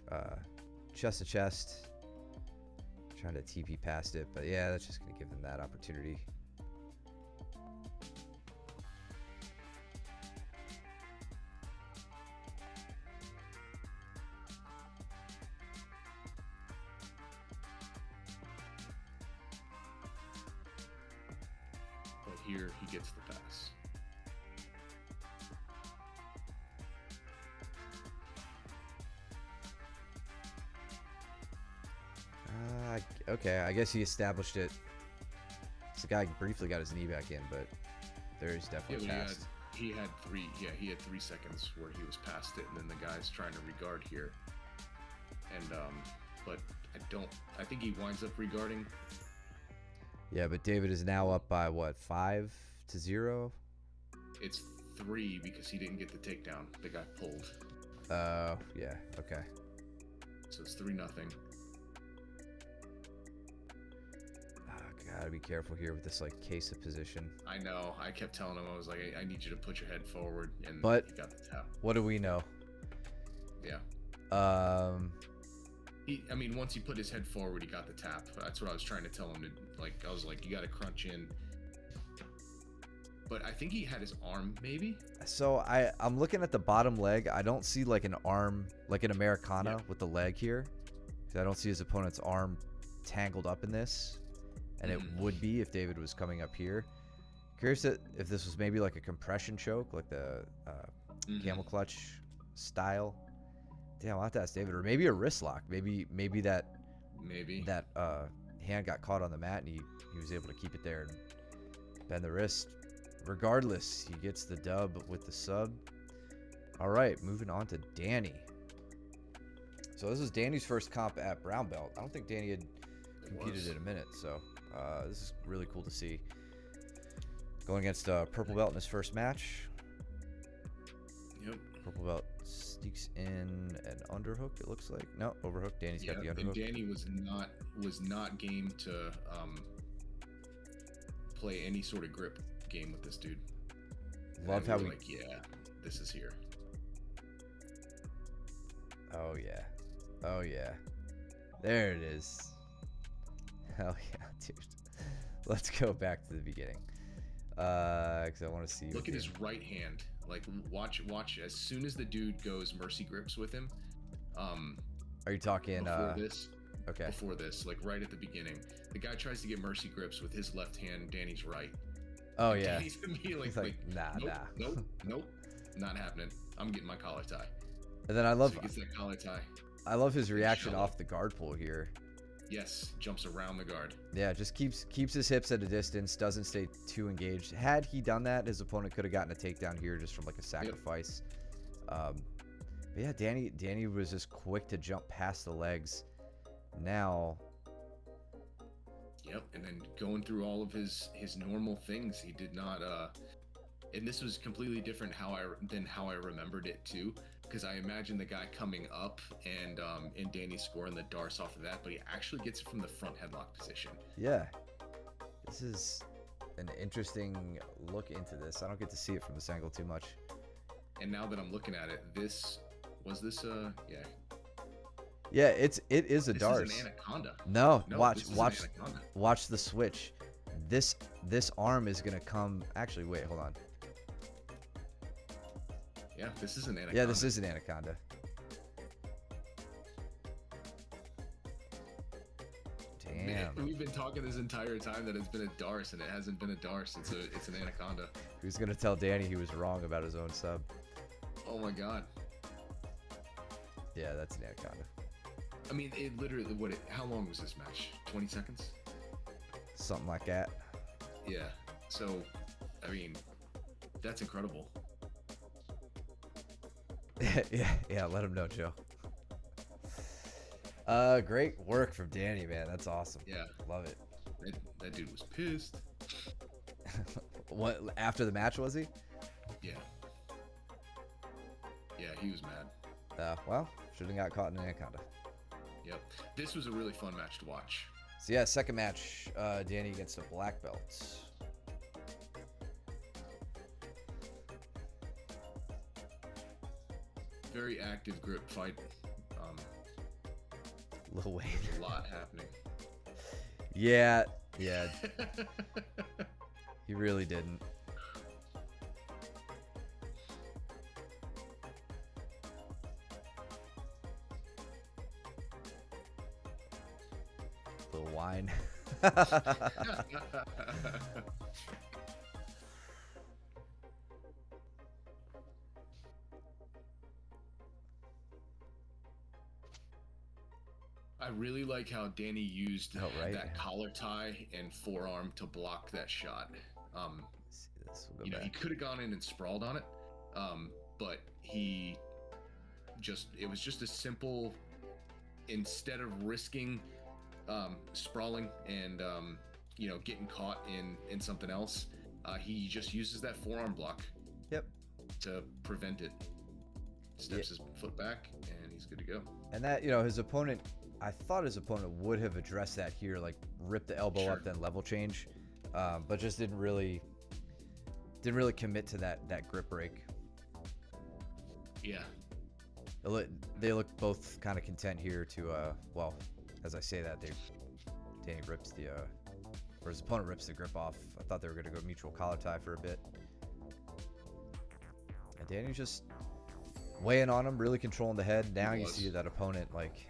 chest to chest. Trying to TP past it, but yeah, that's just going to give them that opportunity. But here he gets the pass. Okay, I guess he established it. This guy briefly got his knee back in, but there he's definitely past. He had 3 seconds where he was past it, and then the guy's trying to regard here. And but I think he winds up regarding. Yeah, but David is now up by what, 5-0? It's 3 because he didn't get the takedown. The guy pulled. Yeah, okay. So it's 3-0. Gotta be careful here with this like case of position. I know. I kept telling him, I was like, I need you to put your head forward, and but he got the tap. What do we know? Yeah. I mean, once he put his head forward, he got the tap. That's what I was trying to tell him to, like, I was like, you got to crunch in. But I think he had his arm, maybe. So I'm looking at the bottom leg. I don't see like an arm, like an Americana with the leg here. I don't see his opponent's arm tangled up in this. And it would be if David was coming up here. Curious if this was maybe like a compression choke, like the camel clutch style. Damn, I'll have to ask David. Or maybe a wrist lock. Maybe that hand got caught on the mat and he was able to keep it there and bend the wrist. Regardless, he gets the dub with the sub. All right, moving on to Danny. So this is Danny's first comp at brown belt. I don't think Danny had competed in a minute, so this is really cool to see. Going against purple belt in his first match. Yep. Purple belt sneaks in an underhook, it looks like. No, overhook. Danny's got the underhook. And Danny was not game to play any sort of grip game with this dude. Love how we like, yeah, this is here. Oh yeah. Oh yeah. There it is. Hell yeah, dude. Let's go back to the beginning. Because I want to see. Look at his right hand. Like, watch. As soon as the dude goes mercy grips with him. Are you talking before this? Okay. Before this, like right at the beginning, the guy tries to get mercy grips with his left hand. Danny's right. Oh yeah. Danny's immediately He's like, nope, not happening. I'm getting my collar tie. And then I love. So he gets that collar tie. I love his reaction off the guard pull here. Yes, jumps around the guard. Yeah, just keeps his hips at a distance, doesn't stay too engaged. Had he done that, his opponent could have gotten a takedown here just from like a sacrifice. But yeah, Danny was just quick to jump past the legs. Now. Yep, and then going through all of his normal things, he did not. And this was completely different than how I remembered it too. because I imagine the guy coming up and Danny scoring the darce off of that, but he actually gets it from the front headlock position. Yeah. This is an interesting look into this. I don't get to see it from this angle too much. And now that I'm looking at it, yeah. Yeah, it is a This darce. is an anaconda. No, No, watch this is an watch anaconda. watch the switch. This arm is gonna come. Actually, wait, hold on. Yeah, this is an anaconda. Yeah, this is an anaconda. Damn. We've been talking this entire time that it's been a darce, and it hasn't been a darce. It's an anaconda. Who's gonna tell Danny he was wrong about his own sub? Oh my god. Yeah, that's an anaconda. I mean, it literally. How long was this match? 20 seconds. Something like that. Yeah. So, I mean, that's incredible. yeah. Let him know, Joe. Great work from Danny, man. That's awesome. Yeah. Love it. That dude was pissed. What after the match was he? Yeah. Yeah, he was mad. Well, shouldn't have got caught in an anaconda. Yep. This was a really fun match to watch. So yeah, second match, Danny against a black belt. Very active grip fight. Lil Wayne. A lot happening. Yeah. He really didn't. Little wine. I really like how Danny used right. that collar tie and forearm to block that shot. See this. We'll go You know, he back. could have gone in and sprawled on it, but it was just a simple, instead of risking sprawling and getting caught in something else, he just uses that forearm block. Yep. To prevent it. Steps his foot back and he's good to go. And that, his opponent, I thought his opponent would have addressed that here, like rip the elbow Sure. up, then level change, but just didn't really commit to that grip break. Yeah. They look both kind of content here to, well, as I say that, Danny rips or his opponent rips the grip off. I thought they were going to go mutual collar tie for a bit. And Danny's just weighing on him, really controlling the head. Now you see that opponent, like,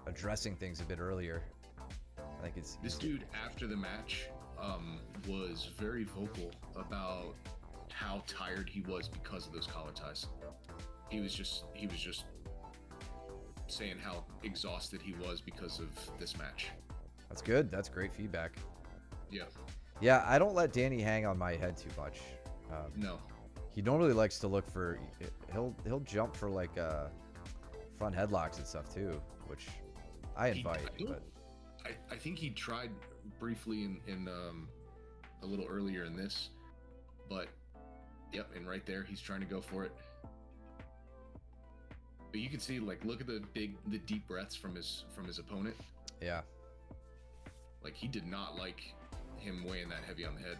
addressing things a bit earlier. I think This dude, after the match, was very vocal about how tired he was because of those collar ties. He was just saying how exhausted he was because of this match. That's good. That's great feedback. Yeah. Yeah, I don't let Danny hang on my head too much. No. He normally likes to look for. He'll jump for like front headlocks and stuff too, which I invite. But I think he tried briefly in a little earlier in this, but yep, and right there he's trying to go for it. But you can see, like, look at the deep breaths from his opponent. yeah, Like, he did not like him weighing that heavy on the head.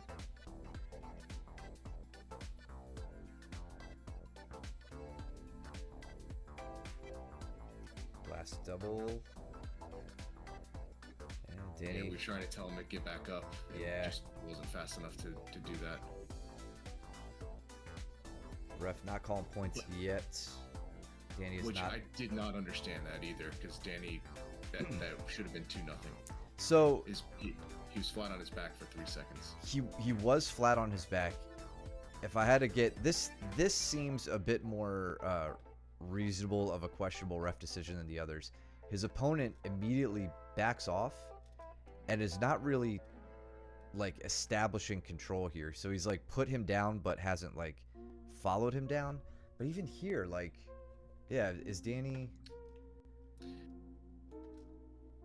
last double. And Danny. Yeah, we were trying to tell him to get back up. Yeah. It just wasn't fast enough to do that. Ref not calling points yet. Danny is Which not. I did not understand that either, because Danny, that should have been 2-0. So He was flat on his back for 3 seconds. he was flat on his back. If I had to get this seems a bit more reasonable of a questionable ref decision than the others. His opponent immediately backs off and is not really like establishing control here. So he's like put him down but hasn't like followed him down. But even here, like, yeah, is Danny...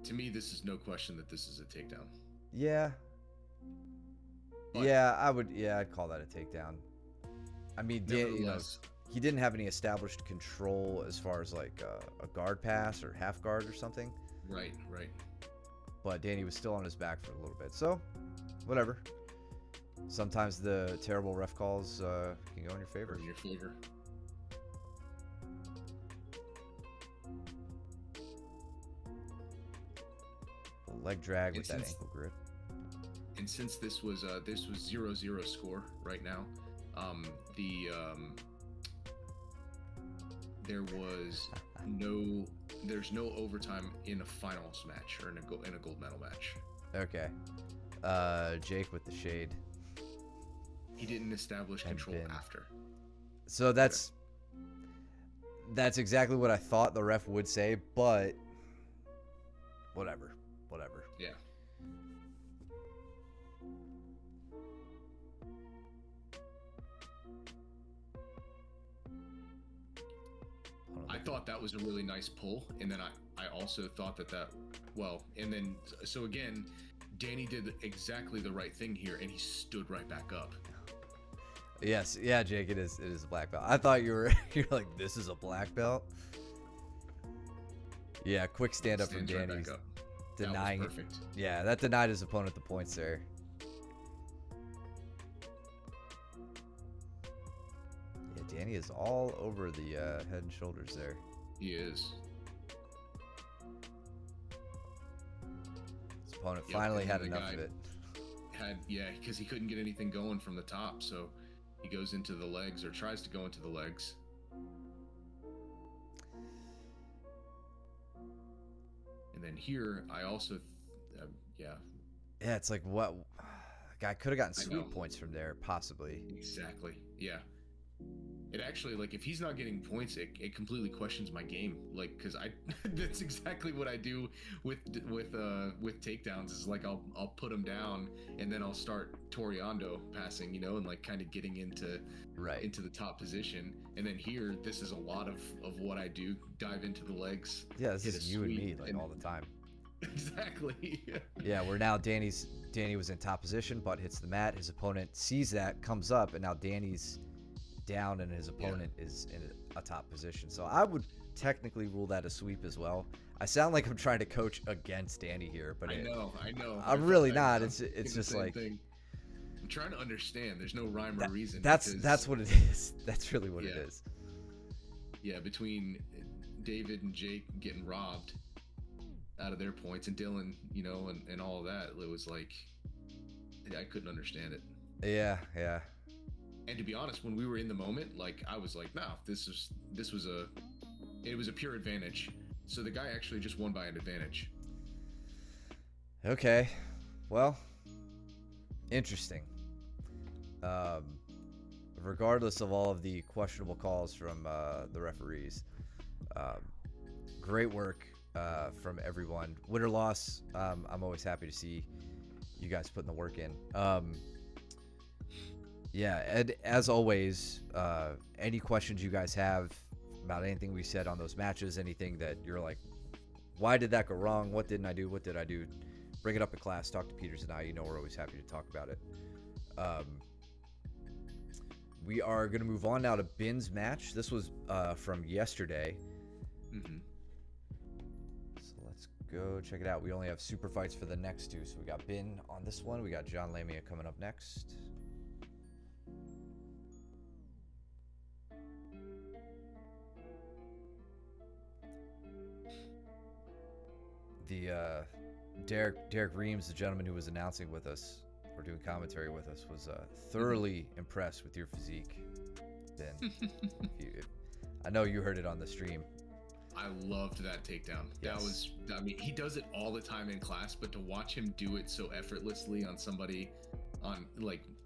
To me, this is no question that this is a takedown. Yeah. But yeah, I would. Yeah, I'd call that a takedown. I mean, nevertheless, he didn't have any established control as far as like a guard pass or half guard or something. Right. But Danny was still on his back for a little bit. So, whatever. Sometimes the terrible ref calls can go in your favor. Leg drag with that ankle grip. And since this was 0-0 score right now, there's no overtime in a finals match or in a gold medal match. Okay. Jake with the shade. He didn't establish control after. So that's exactly what I thought the ref would say, but whatever. Yeah. I thought that was a really nice pull, and then I also thought so again, Danny did exactly the right thing here, and he stood right back up. Yes, yeah, Jake, it is a black belt. I thought you're like, this is a black belt. Yeah, quick stand up from Danny. Denying it. Perfect. Yeah, that denied his opponent the points there. Yeah, Danny is all over the head and shoulders there. He is. His opponent finally had enough of it. Because he couldn't get anything going from the top, so he goes into the legs, or tries to go into the legs. And then here, I also, yeah, it's like, what? Guy could have gotten sweep points from there, possibly. Exactly. Yeah. It actually, like, if he's not getting points, it completely questions my game. Like, because that's exactly what I do with takedowns. Is like I'll put him down, and then I'll start Toriando passing, and like kind of getting into the top position. And then here, this is a lot of what I do. Dive into the legs. Yeah, this is you and me all the time. Exactly. Yeah, where now Danny was in top position, but hits the mat. His opponent sees that, comes up, and now Danny's down and his opponent is in a top position. So I would technically rule that a sweep as well. I sound like I'm trying to coach against Danny here, but I know. I'm really not. It's just like thing. I'm trying to understand. There's no rhyme or reason. That's what it is. That's really what it is. Yeah, between David and Jake getting robbed out of their points, and Dylan, and all of that, it was like I couldn't understand it. Yeah. And to be honest, when we were in the moment, like I was like, no, it was a pure advantage. So the guy actually just won by an advantage. Okay, well, interesting. Regardless of all of the questionable calls from the referees, great work from everyone. Win or loss, I'm always happy to see you guys putting the work in. Yeah, and as always, any questions you guys have about anything we said on those matches, anything that you're like, why did that go wrong? What didn't I do? What did I do? Bring it up in class. Talk to Peters and I. We're always happy to talk about it. We are going to move on now to Bin's match. This was from yesterday. Mm-hmm. So let's go check it out. We only have super fights for the next two. So we got Bin on this one. We got John Lamia coming up next. The Derek Reams, the gentleman who was announcing with us or doing commentary with us, was thoroughly impressed with your physique, Ben. I know you heard it on the stream. I loved that takedown. Yes. He does it all the time in class, but to watch him do it so effortlessly on somebody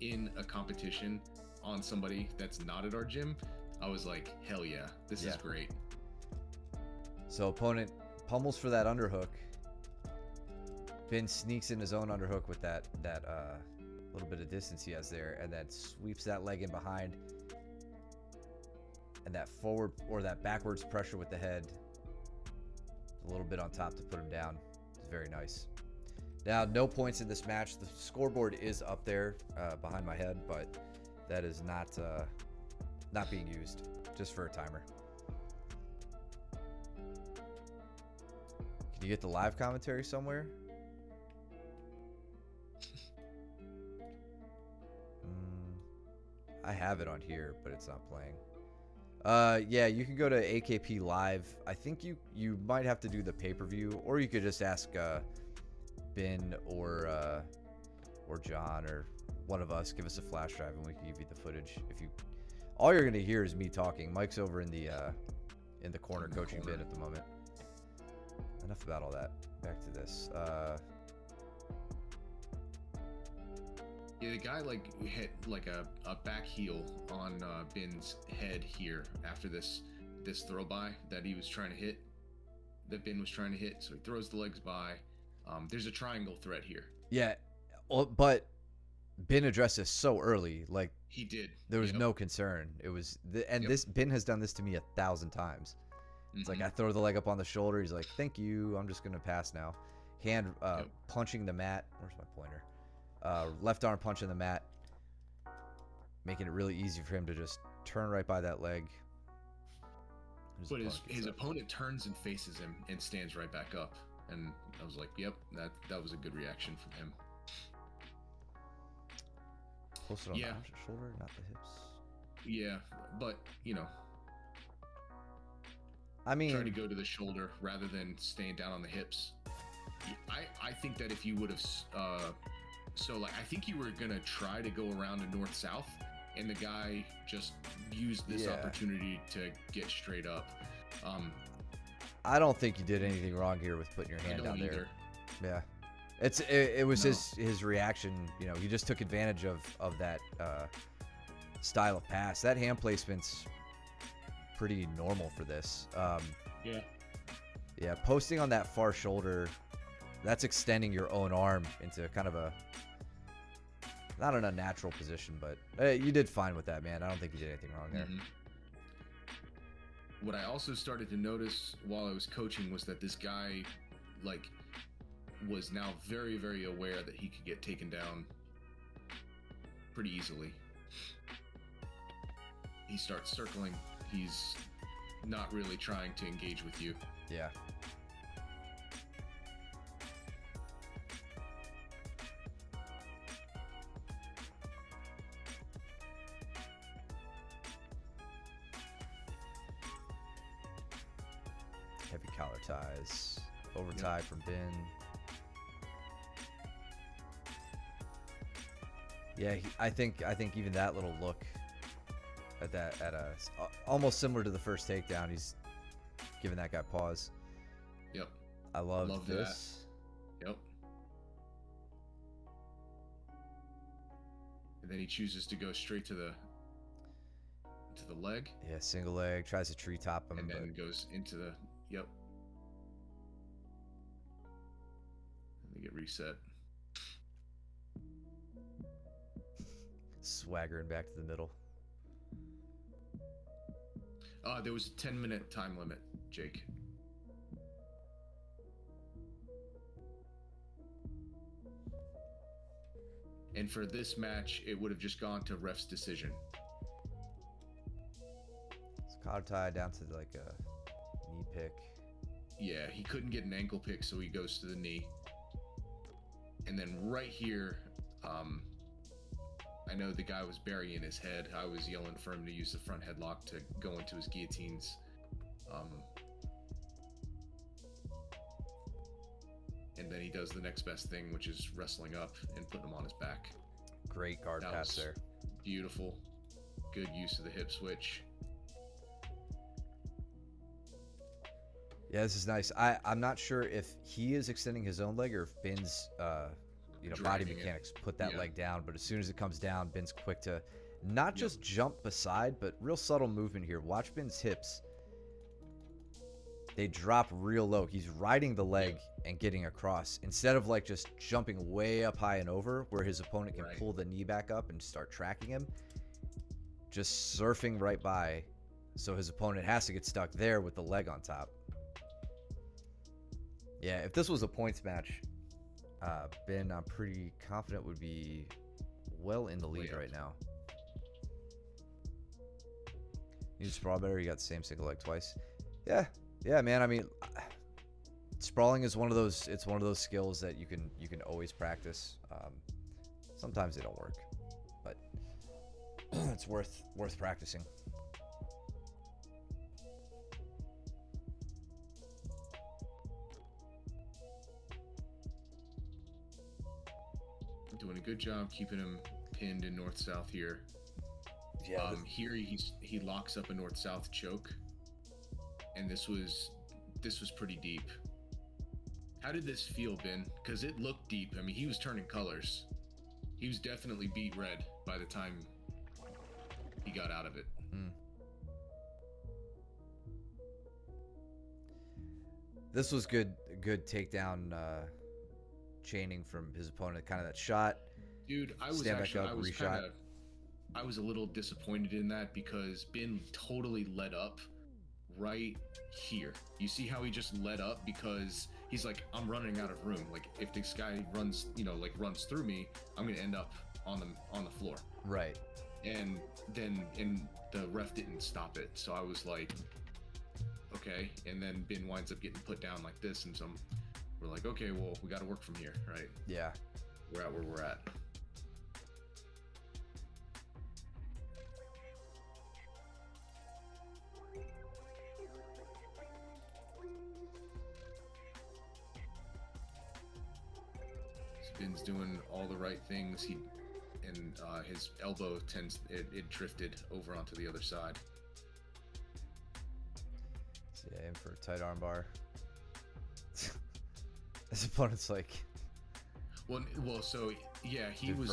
in a competition on somebody that's not at our gym, I was like, hell yeah, this is great. So opponent pummels for that underhook. Ben sneaks in his own underhook with that little bit of distance he has there, and then sweeps that leg in behind, and that forward or that backwards pressure with the head, a little bit on top to put him down. It's very nice. Now, no points in this match. The scoreboard is up there behind my head, but that is not being used. just for a timer. Can you get the live commentary somewhere? I have it on here, but it's not playing. Yeah, you can go to AKP Live. I think you might have to do the pay-per-view, or you could just ask Ben or John or one of us. Give us a flash drive, and we can give you the footage. If you, all you're gonna hear is me talking. Mike's over in the corner coaching Ben at the moment. Enough about all that. Back to this. Yeah, the guy like hit like a back heel on Ben's head here after this throw by that he was trying to hit, that Ben was trying to hit. So he throws the legs by. There's a triangle threat here. Yeah, well, but Ben addressed this so early. Like he did. There was no concern. It was this Ben has done this to me 1,000 times. It's like I throw the leg up on the shoulder. He's like, "Thank you. I'm just gonna pass now." Hand punching the mat. Where's my pointer? Left arm punching the mat, making it really easy for him to just turn right by that leg. But his opponent turns and faces him and stands right back up. And I was like, "Yep, that was a good reaction from him." Posted on the shoulder, not the hips. Yeah, but I mean, try to go to the shoulder rather than staying down on the hips. I think that if you would have, I think you were gonna try to go around a north-south, and the guy just used this opportunity to get straight up. I don't think you did anything wrong here with putting your hand down there. Yeah, it was his reaction. He just took advantage of that style of pass. That hand placement's pretty normal for this. Yeah, posting on that far shoulder, that's extending your own arm into kind of a, not an unnatural position, but you did fine with that, man. I don't think you did anything wrong there. What I also started to notice while I was coaching was that this guy, was now very, very aware that he could get taken down pretty easily. He starts circling. He's not really trying to engage with you. Yeah. Heavy collar ties. Over tie from Ben. Yeah, I think even that little look at almost similar to the first takedown, he's giving that guy pause. Yep. I love this. That. Yep. And then he chooses to go straight to the leg. Yeah, single leg, tries to treetop him, and then goes into the and they get reset. Swaggering back to the middle. There was a 10-minute time limit, Jake. And for this match, it would have just gone to ref's decision. It's collar tie down to like a knee pick. Yeah, he couldn't get an ankle pick, so he goes to the knee. And then right here, I know the guy was burying his head. I was yelling for him to use the front headlock to go into his guillotines. And then he does the next best thing, which is wrestling up and putting him on his back. Great guard pass there. Beautiful. Good use of the hip switch. Yeah, this is nice. I'm not sure if he is extending his own leg or if Ben's body mechanics put that leg down, but as soon as it comes down, Ben's quick to not just jump beside, but real subtle movement here. Watch Ben's hips. They drop real low. He's riding the leg and getting across instead of like just jumping way up high and over where his opponent can pull the knee back up and start tracking him. Just surfing right by, so his opponent has to get stuck there with the leg on top. Yeah, if this was a points match, Ben, I'm pretty confident would be well in the lead right now. You sprawl better. You got the same single leg twice. Yeah, yeah, man. I mean, sprawling is one of those. It's one of those skills that you can always practice. Sometimes they don't work, but it's worth practicing. Doing a good job keeping him pinned in north-south here. Yeah. Here he locks up a north-south choke, and this was pretty deep. How did this feel, Ben? Because it looked deep. I mean, he was turning colors. He was definitely beat red by the time he got out of it. This was good takedown chaining from his opponent. Kind of that shot. Dude, I was a little disappointed in that because Ben totally let up right here. You see how he just let up because he's like, I'm running out of room. Like if this guy runs, runs through me, I'm gonna end up on the floor. Right. And the ref didn't stop it, so I was like, okay. And then Ben winds up getting put down like this, and so we're like, okay, well, we got to work from here, right? Yeah. We're at where we're at. Ben's doing all the right things. His elbow it drifted over onto the other side. So yeah, aim for a tight arm bar. His opponent's like, so yeah, he was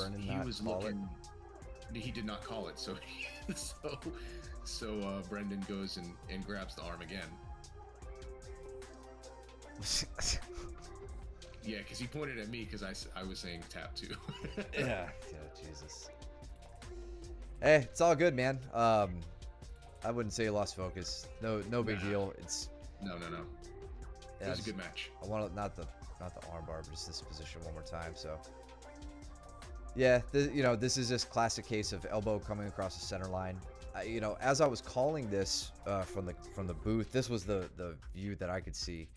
looking. He did not call it, so Brendan goes and grabs the arm again. Yeah, because he pointed at me because I was saying tap too. Yeah, Jesus. Hey, it's all good, man. I wouldn't say you lost focus. No big deal. It's no. Yeah, it was a good match. I want not the arm bar, but just this position one more time. So yeah, this is just classic case of elbow coming across the center line. As I was calling this from the booth, this was the view that I could see.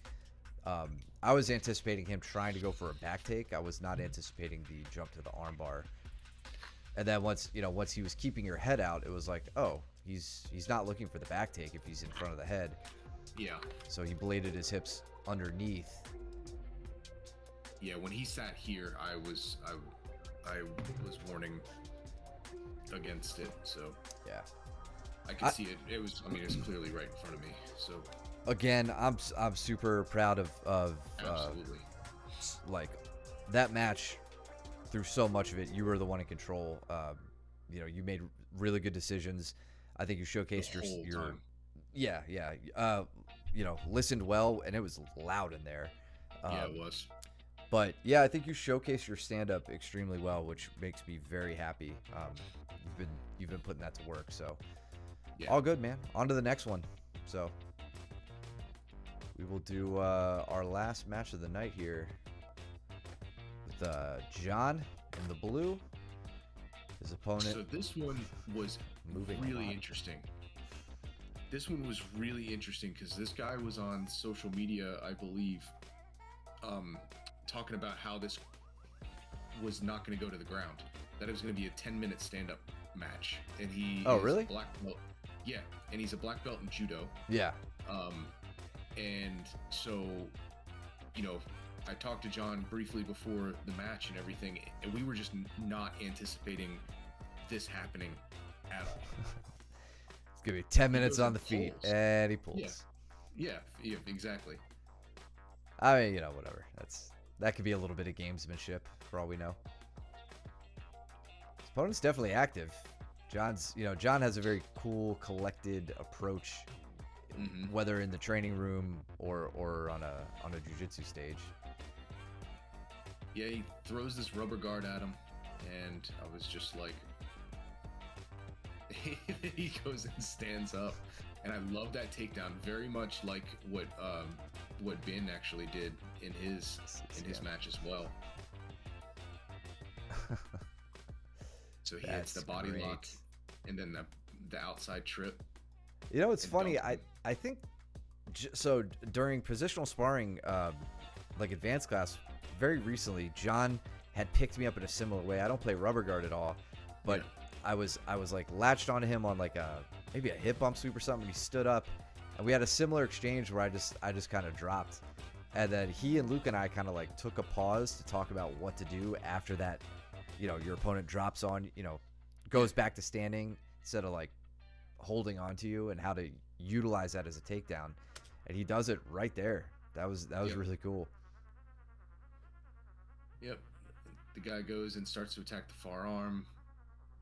I was anticipating him trying to go for a back take. I was not anticipating the jump to the arm bar. And then once he was keeping your head out, it was like, oh, he's not looking for the back take if he's in front of the head. Yeah. So he bladed his hips underneath. Yeah, when he sat here, I was warning against it. So yeah, I could see it. It's clearly right in front of me. So again, I'm super proud of absolutely. Like that match. Through so much of it, you were the one in control. You made really good decisions. I think you showcased your time. Yeah. Listened well, and it was loud in there. Yeah, it was. But yeah, I think you showcased your stand-up extremely well, which makes me very happy. You've been putting that to work, so yeah. All good, man. On to the next one. So we will do our last match of the night here. John in the blue, his opponent. So this one was really interesting. This one was really interesting because this guy was on social media, I believe, talking about how this was not going to go to the ground. That it was going to be a 10-minute stand-up match, and he really? A black belt. Yeah, and he's a black belt in judo. Yeah. And so, I talked to John briefly before the match and everything, and we were just not anticipating this happening at all. It's gonna be 10 minutes on the feet, and he pulls. Yeah, exactly. I mean, whatever. That could be a little bit of gamesmanship for all we know. His opponent's definitely active. John has a very cool, collected approach, whether in the training room or on a jiu-jitsu stage. Yeah, he throws this rubber guard at him, and I was just like, he goes and stands up, and I love that takedown, very much like what Ben actually did in his match as well. So he hits the body lock, and then the outside trip. You know, it's and funny. dunked him. I think so. During positional sparring, like advanced class, very recently, John had picked me up in a similar way. I don't play rubber guard at all, but I was like latched onto him on like maybe a hip bump sweep or something. He stood up, and we had a similar exchange where I just kind of dropped, and then he and Luke and I kind of like took a pause to talk about what to do after that. You know, your opponent drops on, goes back to standing instead of like holding on to you, and how to utilize that as a takedown. And he does it right there. That was really cool. Yep. The guy goes and starts to attack the far arm.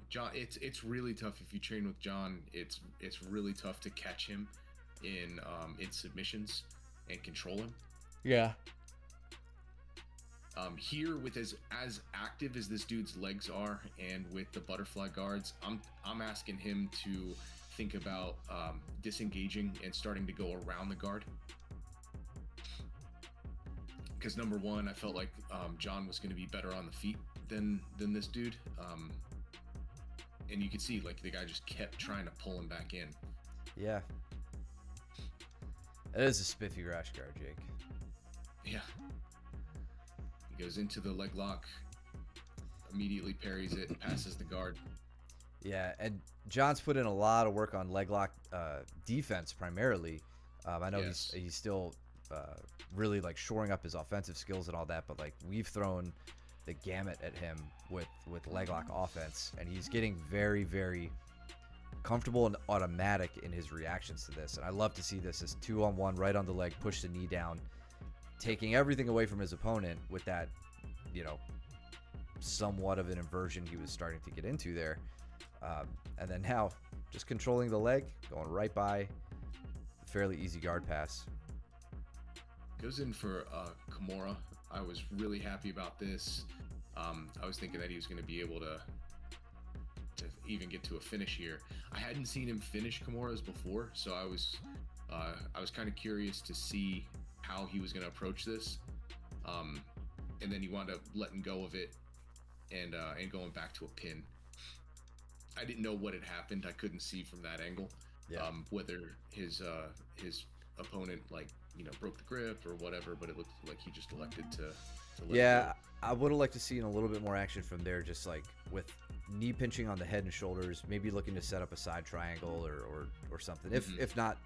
John, it's really tough if you train with John. It's really tough to catch him in submissions and control him. Yeah. Here, with as active as this dude's legs are, and with the butterfly guards, I'm asking him to think about disengaging and starting to go around the guard. Because number one, I felt like John was going to be better on the feet than this dude, and you could see like the guy just kept trying to pull him back in. Yeah. It is a spiffy rash guard, Jake. Yeah. He goes into the leg lock, immediately parries it, and passes the guard. Yeah, and John's put in a lot of work on leg lock defense primarily. I know he's still really like shoring up his offensive skills and all that, but like we've thrown the gamut at him with leg lock offense, and he's getting very, very comfortable and automatic in his reactions to this. And I love to see this as 2-on-1 right on the leg, push the knee down, taking everything away from his opponent with that, somewhat of an inversion he was starting to get into there. And then now just controlling the leg, going right by, fairly easy guard pass. Goes in for Kimura. I was really happy about this. I was thinking that he was going to be able to even get to a finish here. I hadn't seen him finish Kimura's before, so I was kind of curious to see how he was going to approach this. And then he wound up letting go of it and going back to a pin. I didn't know what had happened. I couldn't see from that angle whether his opponent broke the grip or whatever, but it looked like he just elected to let it go. I would have liked to see a little bit more action from there, just like with knee pinching on the head and shoulders, maybe looking to set up a side triangle or something. Mm-hmm. If not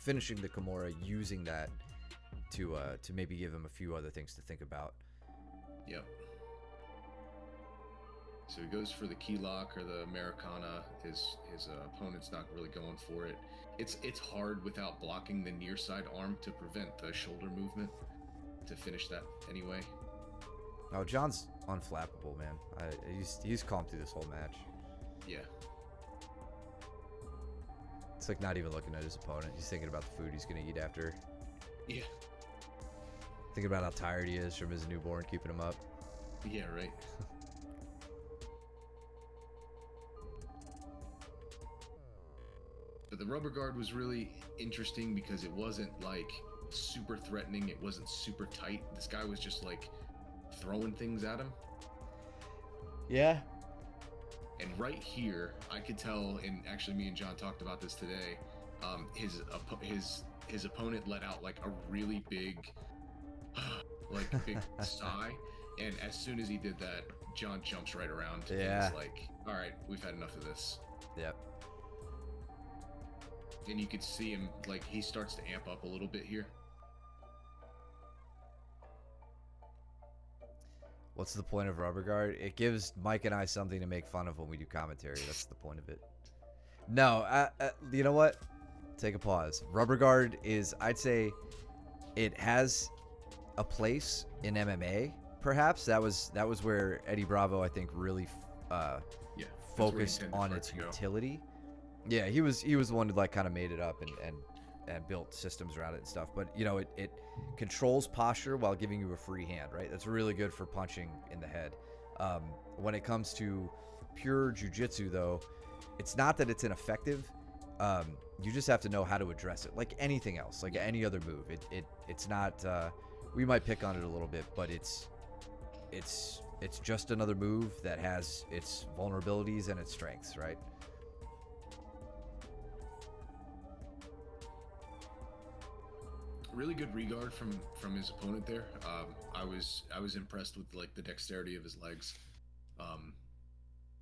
finishing the Kimura, using that to maybe give him a few other things to think about. Yep. So he goes for the key lock or the Americana. His opponent's not really going for it. It's hard without blocking the near side arm to prevent the shoulder movement to finish that anyway. Oh, John's unflappable, man. He's calm through this whole match. Yeah. It's like not even looking at his opponent. He's thinking about the food he's going to eat after. Yeah. Thinking about how tired he is from his newborn keeping him up. Yeah, right. But the rubber guard was really interesting because it wasn't like super threatening. It wasn't super tight. This guy was just like throwing things at him. Yeah. And right here, I could tell, and actually me and John talked about this today, his opponent let out like a really big sigh. And as soon as he did that, John jumps right around. Yeah. And is like, all right, we've had enough of this. Yep. And you could see him, like, he starts to amp up a little bit here. What's the point of rubber guard? It gives Mike and I something to make fun of when we do commentary. That's the point of it. No, you know what? Take a pause. Rubber guard is, I'd say, it has a place in MMA. Perhaps that was where Eddie Bravo, I think, really focused on its utility. Yeah, he was the one who like kind of made it up and built systems around it and stuff. But it controls posture while giving you a free hand, right? That's really good for punching in the head. When it comes to pure jiu-jitsu, though, it's not that it's ineffective. You just have to know how to address it, like anything else, like any other move. It's not. We might pick on it a little bit, but it's just another move that has its vulnerabilities and its strengths, right? really good regard from his opponent there. I was impressed with like the dexterity of his legs. Um,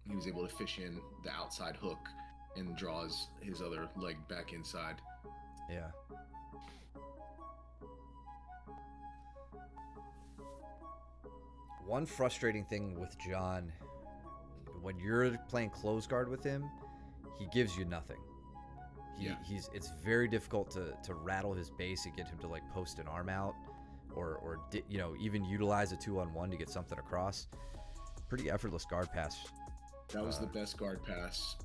he was able to fish in the outside hook and draws his other leg back inside. Yeah. One frustrating thing with John, when you're playing close guard with him, he gives you nothing. It's very difficult to rattle his base and get him to like post an arm out, or even utilize a 2-on-1 to get something across. Pretty effortless guard pass. That was the best guard pass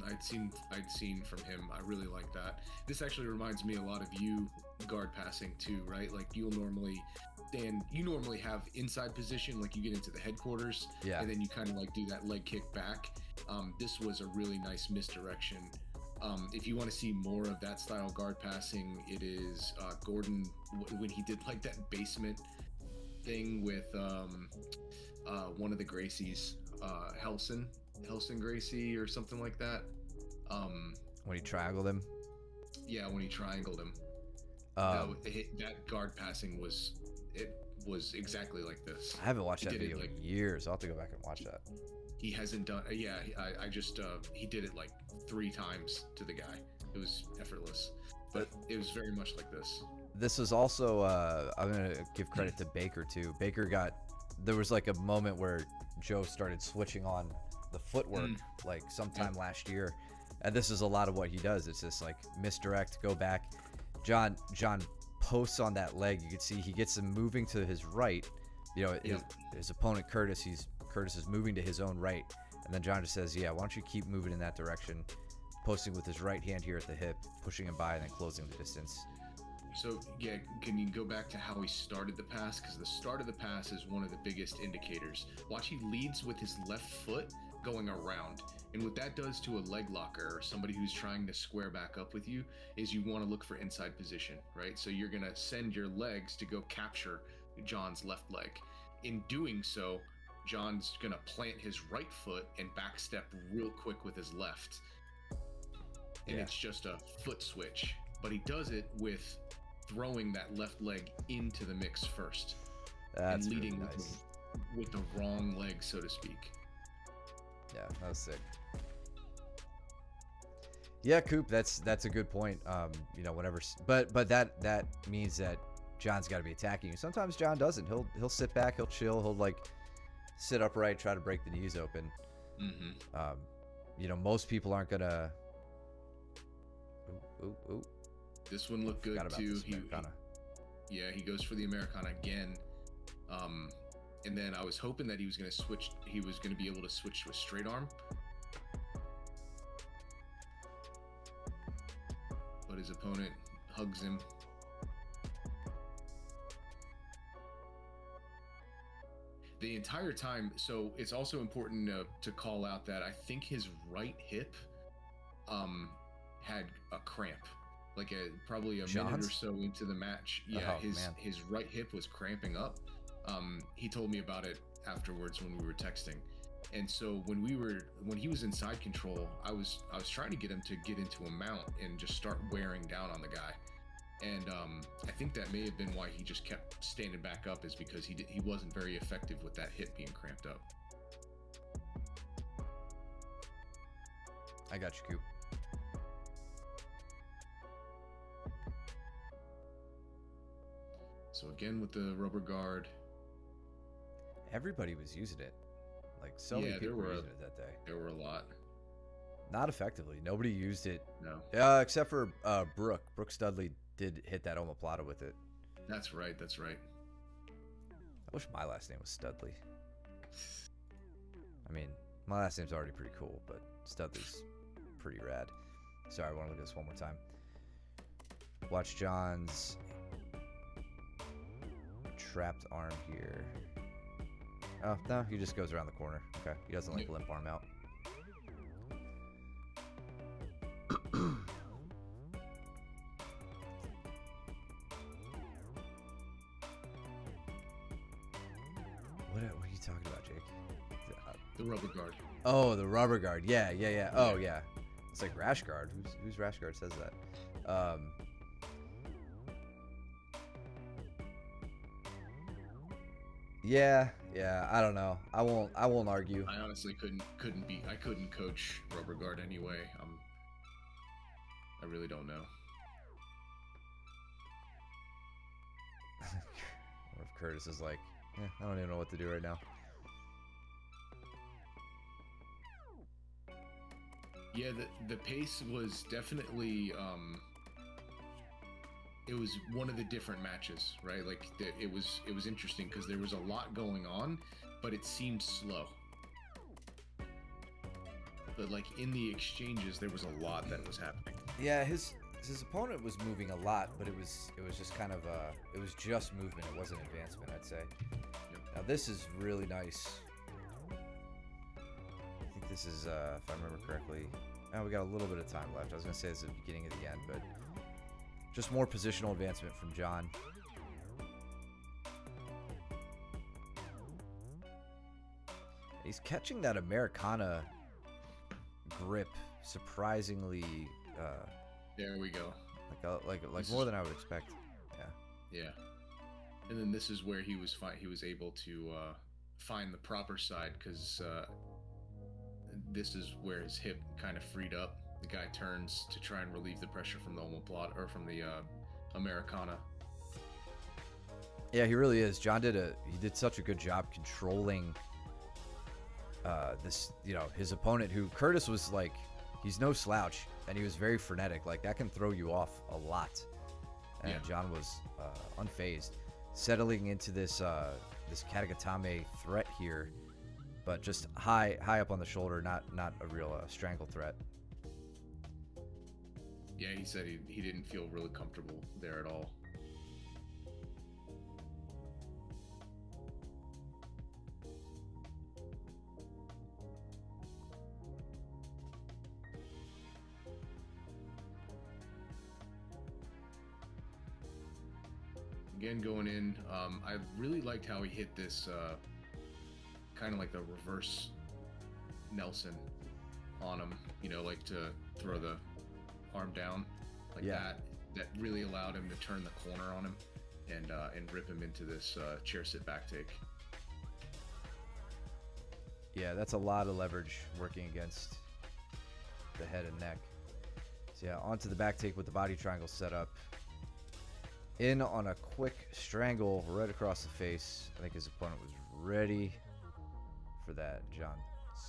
I'd seen from him. I really like that. This actually reminds me a lot of you guard passing too, right? Like you normally have inside position, like you get into the headquarters, and then you kind of like do that leg kick back. This was a really nice misdirection. If you want to see more of that style guard passing, it is Gordon when he did like that basement thing with one of the Gracies, Helson Gracie or something like that. When he triangled him? Yeah, when he triangled him. That guard passing was exactly like this. I haven't watched that video in years. I'll have to go back and watch that. He hasn't done. I just he did it like 3 times to the guy. It was effortless, but it was very much like this. This is also I'm gonna give credit to Baker too. There was like a moment where Joe started switching on the footwork like sometime last year, and this is a lot of what he does. It's just like misdirect, go back. John posts on that leg. You can see he gets him moving to his right. His opponent Curtis is moving to his own right, and then John just says, why don't you keep moving in that direction, posting with his right hand here at the hip, pushing him by, and then closing the distance. So can you go back to how he started the pass? Because the start of the pass is one of the biggest indicators. Watch, he leads with his left foot going around, and what that does to a leg locker or somebody who's trying to square back up with you is you want to look for inside position, right? So you're gonna send your legs to go capture John's left leg. In doing so, John's gonna plant his right foot and backstep real quick with his left, and it's just a foot switch, but he does it with throwing that left leg into the mix first. That's and leading really nice. with the wrong leg, so to speak. Yeah, that was sick. Yeah, Coop, that's a good point. Whenever, but that means that John's got to be attacking you. Sometimes John doesn't. He'll sit back, he'll chill, he'll like sit upright, try to break the knees open. Most people aren't gonna. Ooh. This one looked good too. He goes for the Americana again. And then I was hoping that he was going to switch. He was going to be able to switch to a straight arm, but his opponent hugs him. The entire time. So it's also important to call out that I think his right hip had a cramp. Like probably a minute or so into the match. Yeah, his right hip was cramping up. He told me about it afterwards when we were texting. And so when he was in side control, I was trying to get him to get into a mount and just start wearing down on the guy. And I think that may have been why he just kept standing back up, is because he wasn't very effective with that hip being cramped up. I got you, Coop. So again with the rubber guard. Everybody was using it. Like so many people were using it that day. There were a lot. Not effectively. Nobody used it. No. Except for Brooke. Brooke Studley did hit that omoplata with it. That's right. I wish my last name was Studley. I mean, my last name's already pretty cool, but Studley's pretty rad. Sorry, I want to look at this one more time. Watch John's trapped arm here. Oh, no, he just goes around the corner. Okay, he doesn't like limp arm out. What are you talking about, Jake? The rubber guard. Oh, the rubber guard. Yeah. Oh, yeah. It's like rash guard. Who's rash guard says that? Yeah, yeah. I don't know. I won't argue. I honestly I couldn't coach rubber guard anyway. I really don't know. Or if Curtis is like, I don't even know what to do right now. Yeah, the pace was definitely it was one of the different matches, right? Like it was interesting because there was a lot going on, but it seemed slow. But like in the exchanges, there was a lot that was happening. Yeah, his opponent was moving a lot, but it was just kind of it was just movement. It wasn't advancement, I'd say. Yep. Now this is really nice. I think this is if I remember correctly. Oh, we got a little bit of time left. I was gonna say this at the beginning of the end, but just more positional advancement from John. He's catching that Americana grip surprisingly. There we go. Like more than I would expect. Yeah. Yeah. And then this is where he was able to find the proper side because this is where his hip kind of freed up. The guy turns to try and relieve the pressure from the omoplata or from the Americana. Yeah, he really is. John did such a good job controlling this, his opponent, who Curtis was like, he's no slouch, and he was very frenetic. Like that can throw you off a lot. And Yeah. John was unfazed, settling into this Katagatame threat here, but just high up on the shoulder, not a real strangle threat. Yeah, he said he didn't feel really comfortable there at all. Again, going in, I really liked how he hit this kind of like the reverse Nelson on him, like to throw the arm down like that. That really allowed him to turn the corner on him and rip him into this chair sit back take. Yeah, that's a lot of leverage working against the head and neck. So yeah, onto the back take with the body triangle set up. In on a quick strangle right across the face. I think his opponent was ready for that. John,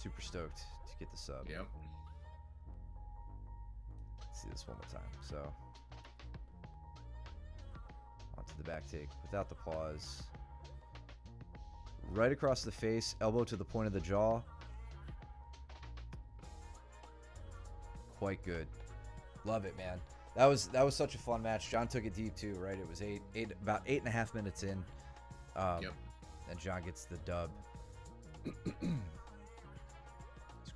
super stoked to get the sub. Yep. Let's see this one more time. So, onto the back take without the pause. Right across the face, elbow to the point of the jaw. Quite good. Love it, man. That was such a fun match. John took it deep too, right? It was about 8.5 minutes in. Yep. And John gets the dub. It's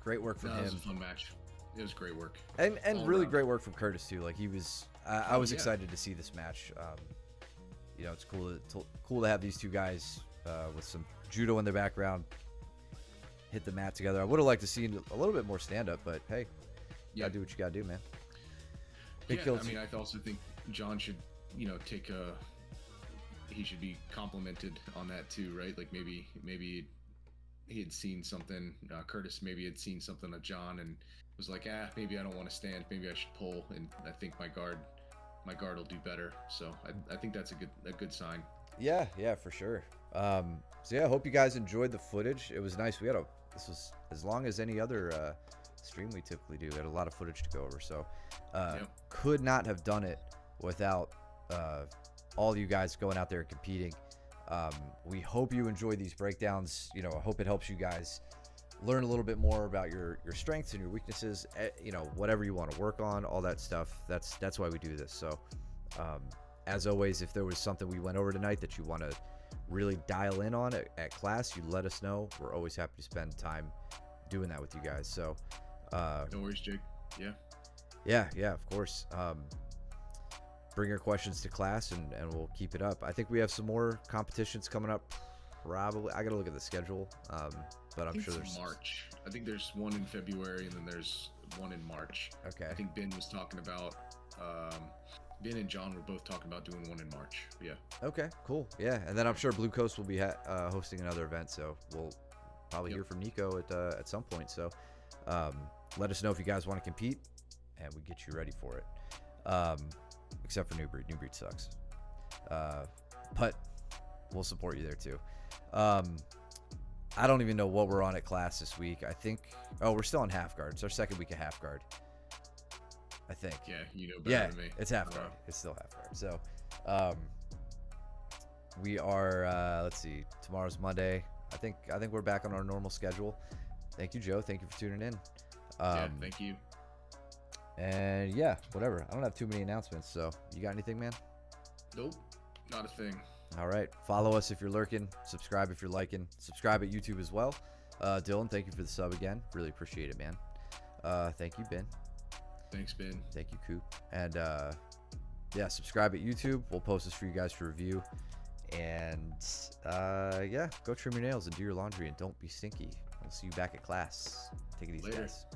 great work from him. It was a fun match. It was great work. And really around. great work from Curtis too. Like he was, I was excited to see this match. It's cool to have these two guys with some judo in their background hit the mat together. I would have liked to see a little bit more stand up, but hey, you gotta do what you gotta do, man. I also think John should, he should be complimented on that too, right? Like maybe he had seen something, Curtis maybe had seen something of John and was like, maybe I don't want to stand, maybe I should pull, and I think my guard will do better. So I think that's a good sign. Yeah, for sure. So yeah, I hope you guys enjoyed the footage. It was nice. This was as long as any other stream we typically do. We had a lot of footage to go over, so could not have done it without all you guys going out there and competing. We hope you enjoy these breakdowns. I hope it helps you guys learn a little bit more about your strengths and your weaknesses. Whatever you want to work on, all that stuff. That's why we do this. So as always, if there was something we went over tonight that you want to really dial in on at class, you let us know. We're always happy to spend time doing that with you guys. So no worries, Jake. Yeah, of course. Bring your questions to class and we'll keep it up. I think we have some more competitions coming up. Probably, I gotta look at the schedule, but I'm sure there's March. I think there's one in February and then there's one in March. Okay. I think Ben was talking about Ben and John were both talking about doing one in March. Yeah. Okay, cool. Yeah, and then I'm sure Blue Coast will be hosting another event, so we'll probably hear from Nico at some point. So let us know if you guys want to compete, and we get you ready for it. Except for Newbreed. Newbreed sucks. But we'll support you there too. I don't even know what we're on at class this week. I think, we're still on half guard. It's our second week of half guard, I think. Yeah, you know better than me. It's half guard. It's still half guard. So we are, let's see, tomorrow's Monday. I think we're back on our normal schedule. Thank you, Joe. Thank you for tuning in. Yeah, thank you. And yeah, whatever. I don't have too many announcements. So you got anything, man? Nope, not a thing. All right. Follow us if you're lurking. Subscribe if you're liking. Subscribe at YouTube as well. Dylan, thank you for the sub again. Really appreciate it, man. Thank you, Ben. Thanks, Ben. Thank you, Coop. And yeah, subscribe at YouTube. We'll post this for you guys to review. And yeah, go trim your nails and do your laundry and don't be stinky. We'll see you back at class. Take it easy, Later. guys.